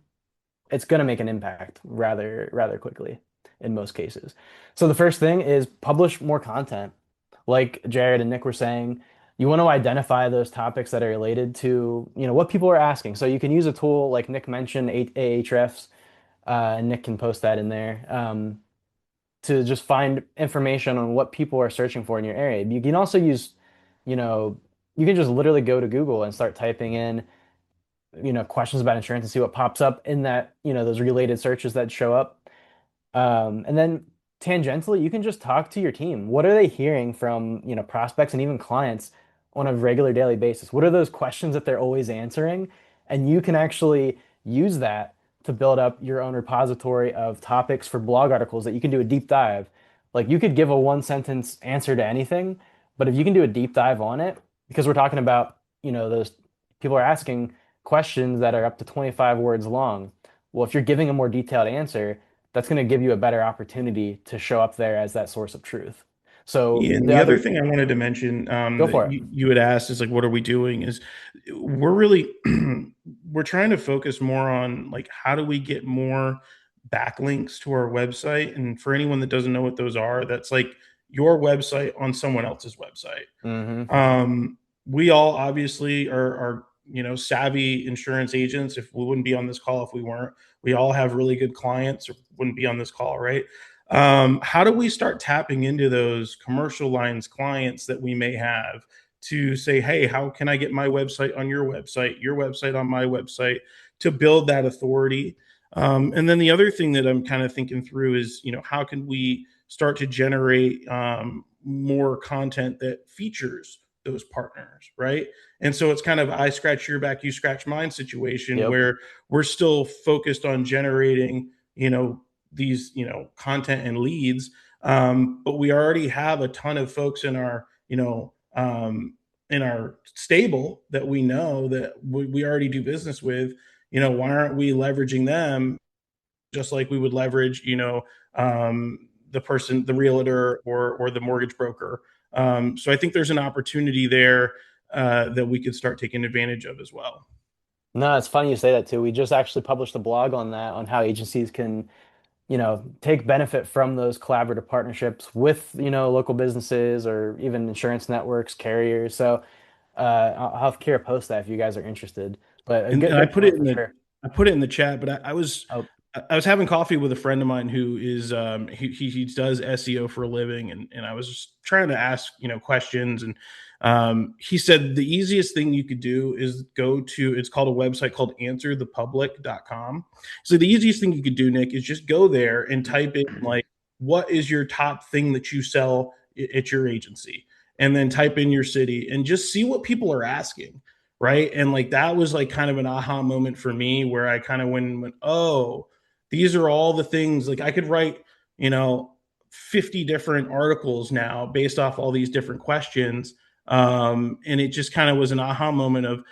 it's going to make an impact rather quickly in most cases. So the first thing is publish more content. Like Jared and Nick were saying, you want to identify those topics that are related to, what people are asking. So you can use a tool like Nick mentioned, Ahrefs, and Nick can post that in there, to just find information on what people are searching for in your area. You can also use, you know, you can just literally go to Google and start typing in questions about insurance and see what pops up in that, those related searches that show up. And then tangentially, you can just talk to your team. What are they hearing from, prospects and even clients on a regular daily basis? What are those questions that they're always answering? And you can actually use that to build up your own repository of topics for blog articles that you can do a deep dive. Like you could give a one sentence answer to anything, but if you can do a deep dive on it, because we're talking about, those people are asking questions that are up to 25 words long. Well, if you're giving a more detailed answer, that's going to give you a better opportunity to show up there as that source of truth. So Yeah, and the the other other, thing I wanted to mention go that for it. you had asked is like, what are we doing? Is we're really we're trying to focus more on like how do we get more backlinks to our website? And for anyone that doesn't know what those are, that's like your website on someone else's website. Hmm. We all obviously are savvy insurance agents. If we wouldn't be on this call if we weren't, we all have really good clients or wouldn't be on this call, right? How do we start tapping into those commercial lines clients that we may have to say, hey, how can I get my website on your website on my website, to build that authority? And then the other thing that I'm kind of thinking through is, how can we start to generate more content that features those partners, right? And so it's kind of I scratch your back, you scratch mine situation Yep. where we're still focused on generating, these, content and leads. But we already have a ton of folks in our stable that we know that we already do business with. Why aren't we leveraging them just like we would leverage, the person, the realtor or the mortgage broker, So I think there's an opportunity there that we could start taking advantage of as well. No, it's funny you say that too. We just actually published a blog on that, on how agencies can, take benefit from those collaborative partnerships with, local businesses or even insurance networks, carriers. So I'll have Kira post that if you guys are interested. But a And good I good put it point in for the sure. I put it in the chat, but Oh, I was having coffee with a friend of mine who is he does SEO for a living, and I was just trying to ask questions, and he said the easiest thing you could do is go to, it's called a website called answerthepublic.com. So the easiest thing you could do, Nick, is just go there and type in like, what is your top thing that you sell at your agency, and then type in your city and just see what people are asking, right? And like that was like kind of an aha moment for me where I kind of went, oh, these are all the things, like I could write, you know, 50 different articles now based off all these different questions. And it just kind of was an aha moment of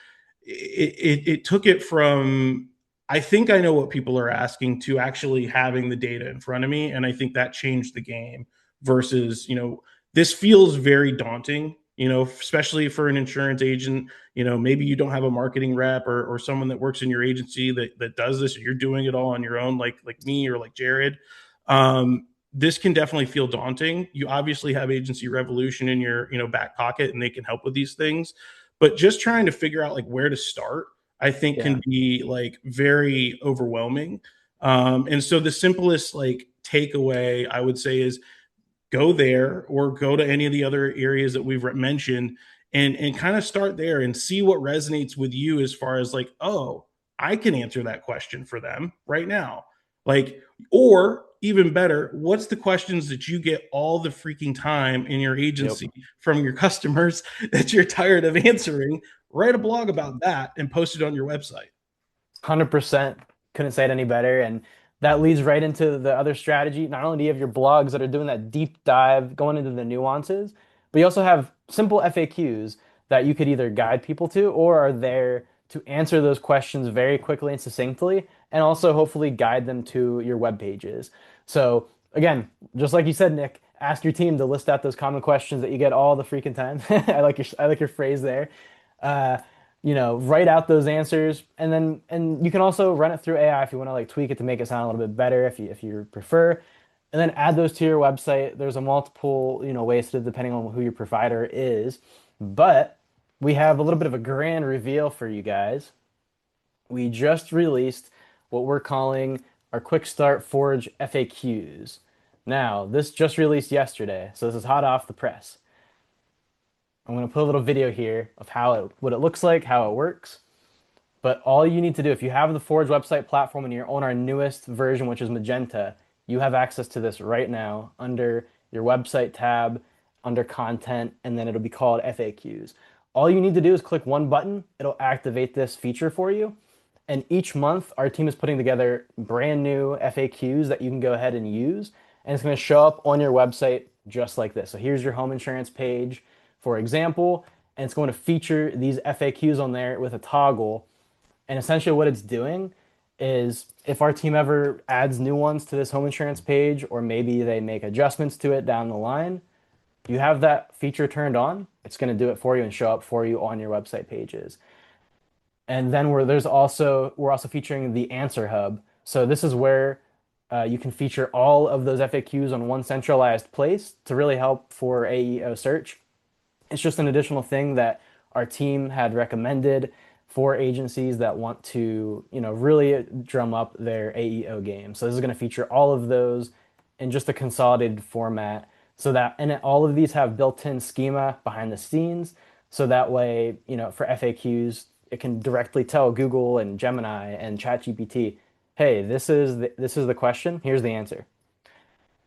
it took it from, I think I know what people are asking, to actually having the data in front of me. And I think that changed the game versus, this feels very daunting, especially for an insurance agent. Maybe you don't have a marketing rep or someone that works in your agency that does this, or you're doing it all on your own, like me or like Jared. This can definitely feel daunting. You obviously have Agency Revolution in your back pocket, and they can help with these things. But just trying to figure out like where to start, I think yeah. can be like very overwhelming. And so the simplest like takeaway I would say is go there or go to any of the other areas that we've mentioned, and kind of start there and see what resonates with you as far as like, oh, I can answer that question for them right now. Like, or even better, what's the questions that you get all the freaking time in your Yep. agency from your customers that you're tired of answering? Write a blog about that and post it on your website. 100%. Couldn't say it any better. And that leads right into the other strategy. Not only do you have your blogs that are doing that deep dive, going into the nuances, but you also have simple FAQs that you could either guide people to or are there to answer those questions very quickly and succinctly, and also hopefully guide them to your web pages. So, again, just like you said, Nick, ask your team to list out those common questions that you get all the freaking time. I like your phrase there. Uh, write out those answers, and you can also run it through AI if you want to like tweak it to make it sound a little bit better if you prefer, and then add those to your website. There's a multiple, ways to, depending on who your provider is, but we have a little bit of a grand reveal for you guys. We just released what we're calling our Quick Start Forge FAQs. Now, this just released yesterday, so this is hot off the press. I'm going to put a little video here of what it looks like, how it works. But all you need to do, if you have the Forge website platform and you're on our newest version, which is Magenta, you have access to this right now under your website tab, under content, and then it'll be called FAQs. All you need to do is click one button, it'll activate this feature for you. And each month, our team is putting together brand new FAQs that you can go ahead and use. And it's going to show up on your website just like this. So here's your home insurance page, for example, and it's going to feature these FAQs on there with a toggle. And essentially, what it's doing is if our team ever adds new ones to this home insurance page, or maybe they make adjustments to it down the line, you have that feature turned on. It's going to do it for you and show up for you on your website pages. And then we're also featuring the Answer Hub. So this is where you can feature all of those FAQs on one centralized place to really help for AEO search. It's just an additional thing that our team had recommended for agencies that want to, really drum up their AEO game. So this is going to feature all of those in just a consolidated format, so that, and all of these have built-in schema behind the scenes. So that way, for FAQs, it can directly tell Google and Gemini and ChatGPT, hey, this is the question. Here's the answer.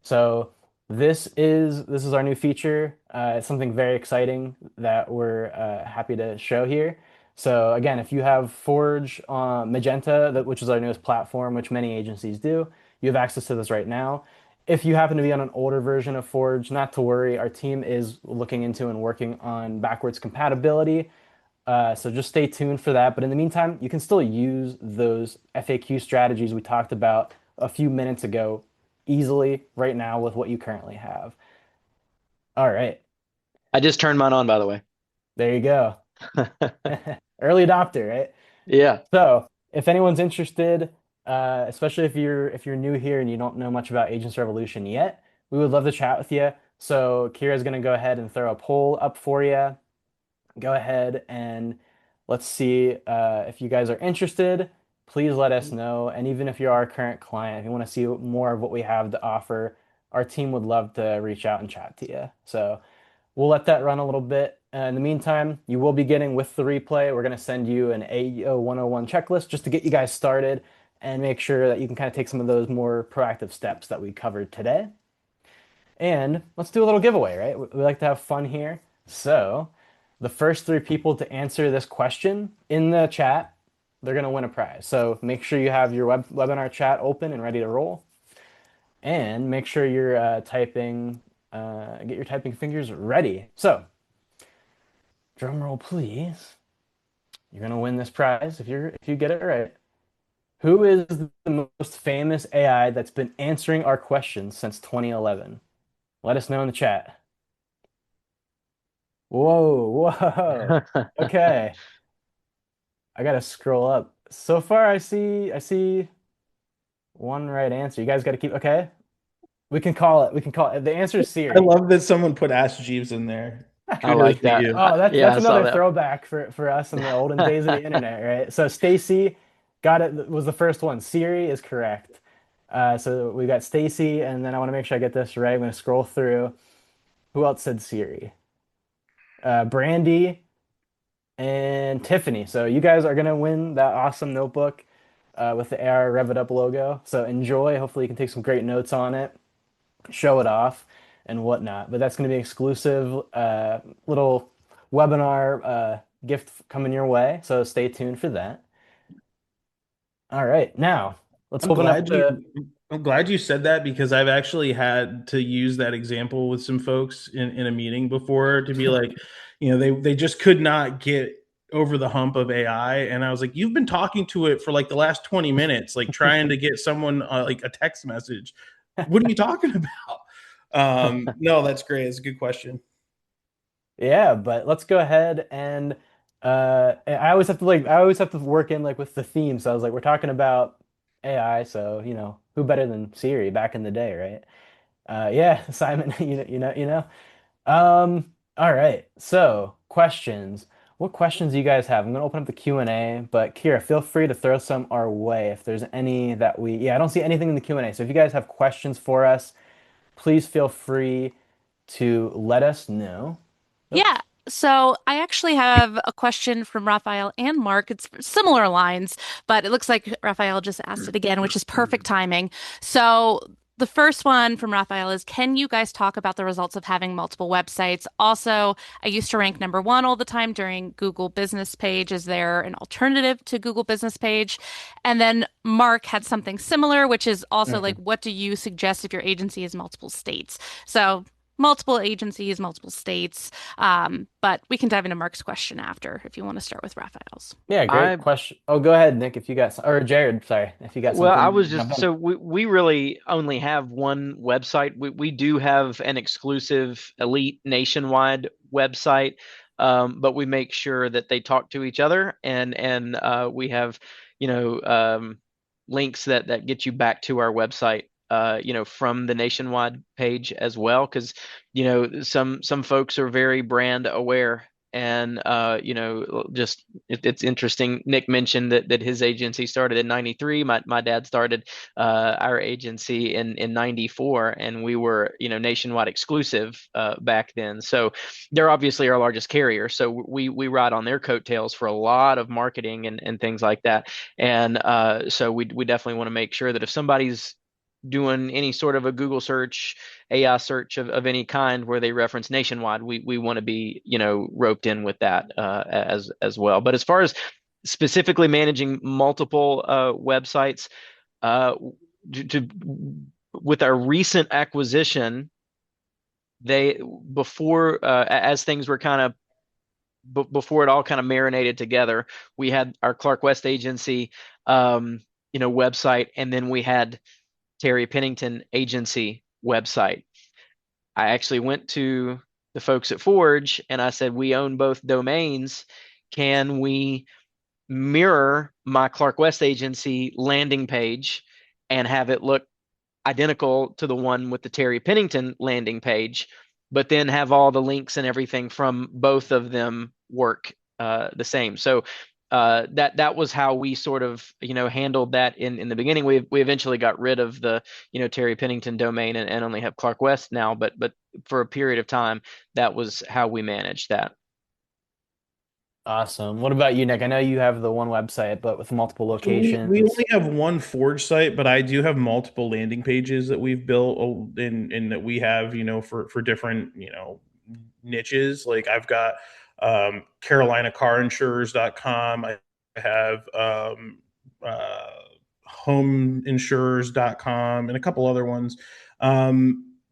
So this is our new feature. It's something very exciting that we're happy to show here. So again, if you have Forge on Magenta, which is our newest platform, which many agencies do, you have access to this right now. If you happen to be on an older version of Forge, not to worry. Our team is looking into and working on backwards compatibility. So just stay tuned for that. But in the meantime, you can still use those FAQ strategies we talked about a few minutes ago easily right now with what you currently have. All right. I just turned mine on, by the way. There you go. Early adopter, right? Yeah. So, if anyone's interested, especially if you're new here and you don't know much about Agents Revolution yet, we would love to chat with you. So, Kira's going to go ahead and throw a poll up for you. Go ahead and let's see if you guys are interested. Please let us know. And even if you're our current client, if you want to see more of what we have to offer, our team would love to reach out and chat to you. So, we'll let that run a little bit. In the meantime, you will be getting with the replay. We're going to send you an AEO 101 checklist just to get you guys started and make sure that you can kind of take some of those more proactive steps that we covered today. And let's do a little giveaway, right? We like to have fun here. So, the first three people to answer this question in the chat, they're going to win a prize. So, make sure you have your webinar chat open and ready to roll. And make sure you're get your typing fingers ready. So, drum roll, please. You're gonna win this prize if you get it right. Who is the most famous AI that's been answering our questions since 2011? Let us know in the chat. Whoa, whoa. Okay. I gotta scroll up. So far I see one right answer. You guys gotta keep okay. We can call it. We can call it. The answer is I Siri. love that someone put Ask Jeeves in there. I Kudos like to that. you. Oh, that's Yeah, that's I saw another that. throwback for us in the olden days of the internet, right? So Stacy got it was the first one. Siri is correct. So we got Stacy, and then I want to make sure I get this right. I'm going to scroll through. Who else said Siri? Brandy and Tiffany. So you guys are going to win that awesome notebook with the AR Rev It Up logo. So enjoy. Hopefully you can take some great notes on it, show it off, and whatnot. But that's going to be exclusive little webinar gift coming your way. So stay tuned for that. All right, now let's I'm open up glad the. you I'm glad you said that because I've actually had to use that example with some folks in a meeting before to be like, they just could not get over the hump of AI. And I was like, you've been talking to it for like the last 20 minutes, like trying to get someone like a text message. What are you talking about? No, that's great. It's a good question. Yeah, but let's go ahead and I always have to work in like with the theme. So I was like, we're talking about AI, so who better than Siri back in the day, right? Yeah, Simon, you know. All right. So, questions. What questions do you guys have? I'm gonna open up the Q&A, but Kira, feel free to throw some our way if there's any yeah, I don't see anything in the Q&A. So if you guys have questions for us, please feel free to let us know. Nope. Yeah. So I actually have a question from Raphael and Mark. It's similar lines, but it looks like Raphael just asked it again, which is perfect timing. So the first one from Raphael is, can you guys talk about the results of having multiple websites? Also, I used to rank number one all the time during Google Business Page. Is there an alternative to Google Business Page? And then Mark had something similar, which is also like, Mhm. what do you suggest if your agency is multiple states? So multiple agencies, multiple states. But we can dive into Mark's question after if you want to start with Raphael's. Yeah, great I question. Oh, go ahead, Nick, if you got some, or Jared, sorry, if you got Well, I something, was jump just in. so we really only have one website. We do have an exclusive elite nationwide website, but we make sure that they talk to each other and we have you know links that get you back to our website. From the nationwide page as well, because some folks are very brand aware and just it's interesting. Nick mentioned that his agency started in 93. My dad started our agency in 94, and we were nationwide exclusive back then. So they're obviously our largest carrier. So we ride on their coattails for a lot of marketing and things like that. And so we definitely want to make sure that if somebody's doing any sort of a Google search, AI search of any kind where they reference nationwide, we want to be, roped in with that as well. But as far as specifically managing multiple websites, uh, to with our recent acquisition, they before as things were kind of before it all kind of marinated together, we had our Clark West agency, website, and then we had Terry Pennington agency website. I actually went to the the folks at Forge, and I said, we own both domains. Can we mirror my Clark West agency landing page and have it look identical to the one with the Terry Pennington landing page, but then have all the links and everything from both of them work the same. So that was how we sort of handled that in the beginning. We eventually got rid of the Terry Pennington domain and only have Clark West now, but for a period of time that was how we managed that. Awesome. What about you, Nick? I know you have the one website, but with multiple So we locations. only have one Forge site, but I do have multiple landing pages that we've built and that we have, for different, niches. Like I've got CarolinaCarInsurers.com. I have uh, HomeInsurers.com and a couple other ones.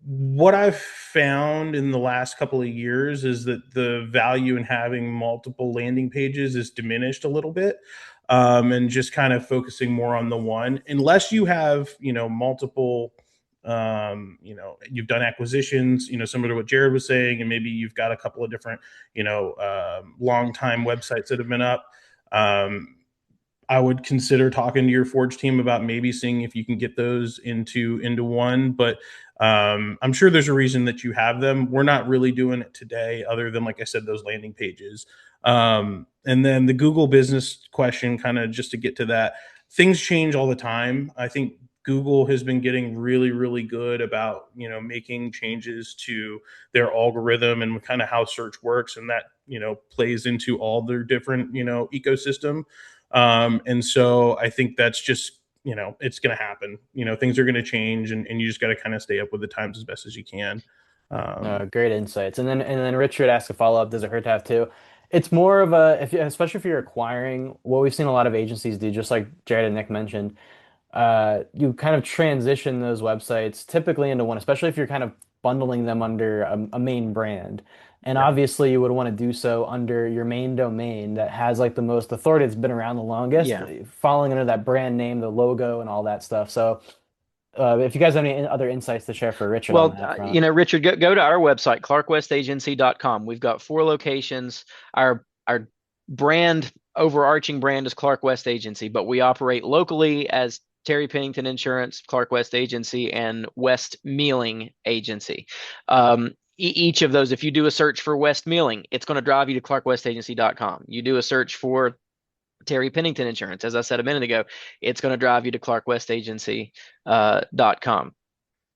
What I've found in the last couple of years is that the value in having multiple landing pages is diminished a little bit, and just kind of focusing more on the one, unless you have multiple, you've done acquisitions, similar to what Jared was saying, and maybe you've got a couple of different long time websites that have been up. I would consider talking to your Forge team about maybe seeing if you can get those into one. But I'm sure there's a reason that you have them. We're not really doing it today, other than, like I said, those landing pages. And then the Google business question, kind of just to get to that, things change all the time. I think Google has been getting really, really good about making changes to their algorithm and kind of how search works, and that plays into all their different ecosystem. And so I think that's just, it's going to happen. Things are going to change, and you just got to kind of stay up with the times as best as you can. Great insights. And then Richard asked a follow-up, does it hurt to have two? It's more of a, especially if you're acquiring, what we've seen a lot of agencies do, just like Jared and Nick mentioned, you kind of transition those websites typically into one, especially if you're kind of bundling them under a main brand. And Yeah. obviously you would want to do so under your main domain that has like the most authority, that's been around the longest, Yeah. falling under that brand name, the logo and all that stuff. So if you guys have any other insights to share for Richard on Well, that front. Richard, go to our website, clarkwestagency.com. We've got 4 locations. Our brand, overarching brand is Clark West Agency, but we operate locally as Terry Pennington Insurance, Clark West Agency, and West Mealing Agency. Each of those, if you do a search for West Mealing, it's going to drive you to clarkwestagency.com. You do a search for Terry Pennington Insurance, as I said a minute ago, it's going to drive you to clarkwestagency.com.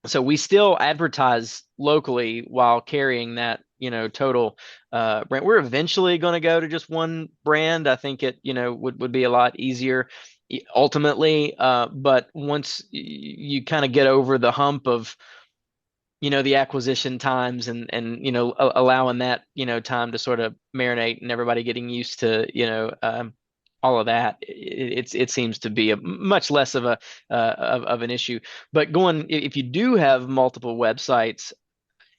So we still advertise locally while carrying that total brand. We're eventually going to go to just one brand. I think it would be a lot easier ultimately, but once you kind of get over the hump of the acquisition times and allowing that time to sort of marinate and everybody getting used to all of that, it seems to be a much less of a of an issue. But if you do have multiple websites,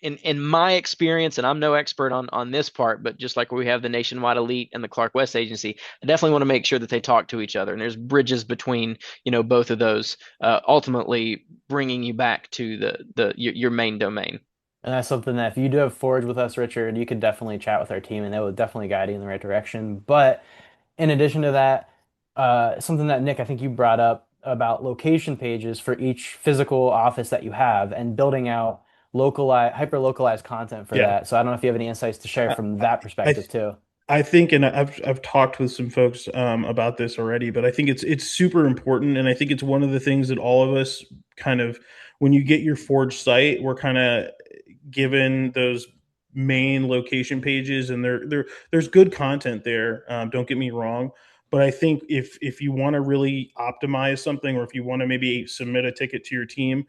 in my experience, and I'm no expert on this part, but just like we have the Nationwide Elite and the Clark West Agency, I definitely want to make sure that they talk to each other and there's bridges between both of those, ultimately bringing you back to your main domain. And that's something that if you do have Forge with us, Richard, you could definitely chat with our team and they will definitely guide you in the right direction. But in addition to that, something that Nick, I think you brought up about location pages for each physical office that you have and building out localized, hyper localized content for Yeah. that. So I don't know if you have any insights to share I, from that I, perspective too. I think, and I've talked with some folks about this already, but I think it's super important, and I think it's one of the things that all of us kind of, when you get your Forge site, we're kind of given those main location pages, and there's good content there. Don't get me wrong, but I think if you want to really optimize something, or if you want to maybe submit a ticket to your team,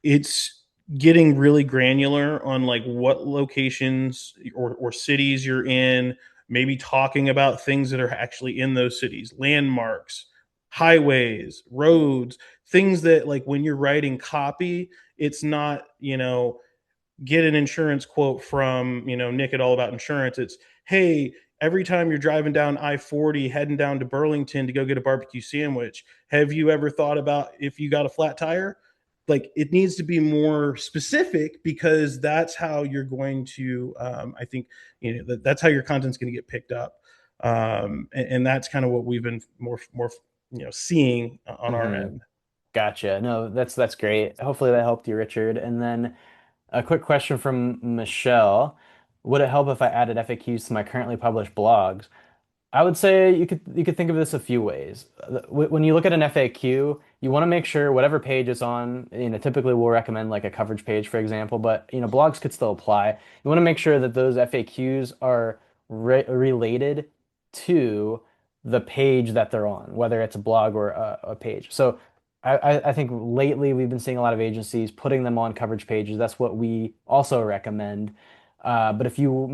it's getting really granular on like what locations or cities you're in, maybe talking about things that are actually in those cities, landmarks, highways, roads, things that, like, when you're writing copy, it's not, get an insurance quote from, Nick at All About Insurance. It's, hey, every time you're driving down I-40 heading down to Burlington to go get a barbecue sandwich, have you ever thought about if you got a flat tire? like it needs to be more specific, because that's how you're going to I think that's how your content's going to get picked up. And that's kind of what we've been more seeing on our Hmm. end. Gotcha. No, that's great. Hopefully that helped you, Richard. And then a quick question from Michelle. Would it help if I added FAQs to my currently published blogs? I would say you could think of this a few ways. When you look at an FAQ, you want to make sure whatever page it's on, typically we'll recommend like a coverage page, for example, but blogs could still apply. You want to make sure that those FAQs are related to the page that they're on, whether it's a blog or a page. So I think lately we've been seeing a lot of agencies putting them on coverage pages. That's what we also recommend. But if you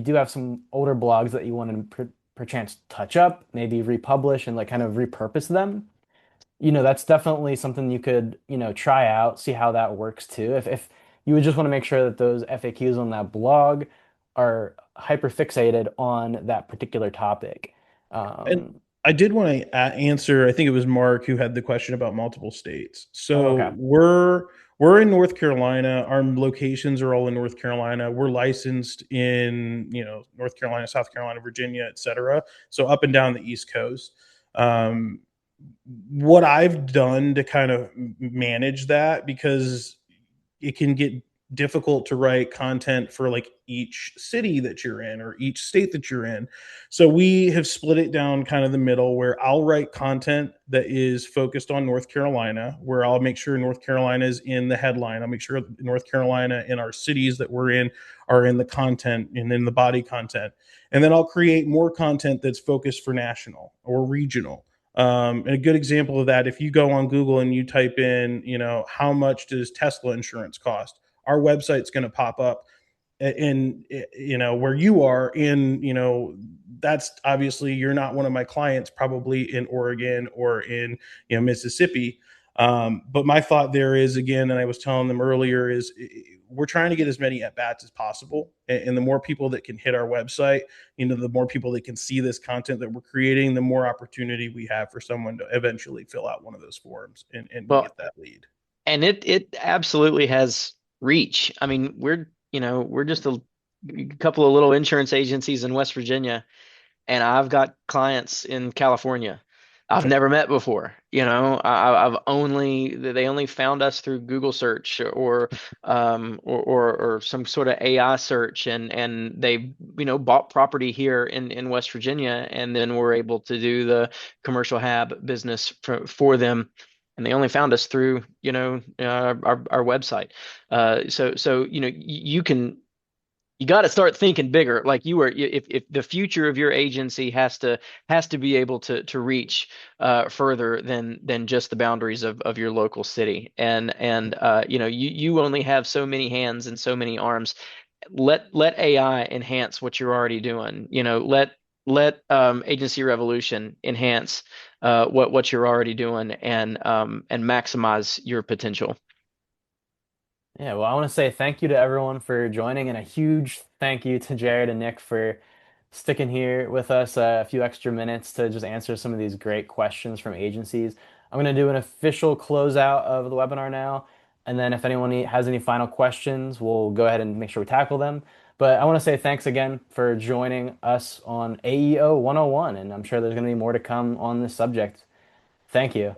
do have some older blogs that you want to perchance touch up, maybe republish and like kind of repurpose them, that's definitely something you could, try out, see how that works too. If you would just want to make sure that those FAQs on that blog are hyper fixated on that particular topic. And Um, I did want to answer. I think it was Mark who had the question about multiple states. oh, So okay. we're in North Carolina. Our locations are all in North Carolina. We're licensed in North Carolina, South Carolina, Virginia, et cetera. So up and down the East Coast. Um, what I've done to kind of manage that, because it can get difficult to write content for like each city that you're in or each state that you're in. So we have split it down kind of the middle, where I'll write content that is focused on North Carolina, where I'll make sure North Carolina is in the headline. I'll make sure North Carolina and our cities that we're in are in the content and in the body content. And then I'll create more content that's focused for national or regional. And a good example of that, if you go on Google and you type in, how much does Tesla insurance cost? Our website's going to pop up in, where you are in, that's obviously you're not one of my clients, probably in Oregon or in, Mississippi. But my thought there is, again, and I was telling them earlier, is we're trying to get as many at bats as possible. And the more people that can hit our website, the more people that can see this content that we're creating, the more opportunity we have for someone to eventually fill out one of those forms, and we Well, get that lead. and it absolutely has reach. I mean, we're just a couple of little insurance agencies in West Virginia, and I've got clients in California I've never met before. I've only they only found us through Google search or some sort of AI search, and they bought property here in West Virginia, and then we're able to do the commercial hab business for them. And they only found us through, our website. So you got to start thinking bigger. Like if the future of your agency has to be able to reach further than just the boundaries of your local city. And you only have so many hands and so many arms. Let AI enhance what you're already doing. Let Agency Revolution enhance what you're already doing, and maximize your potential. Yeah, well, I want to say thank you to everyone for joining, and a huge thank you to Jared and Nick for sticking here with us a few extra minutes to just answer some of these great questions from agencies. I'm going to do an official closeout of the webinar now, and then if anyone has any final questions, we'll go ahead and make sure we tackle them. But I want to say thanks again for joining us on AEO 101, and I'm sure there's going to be more to come on this subject. Thank you.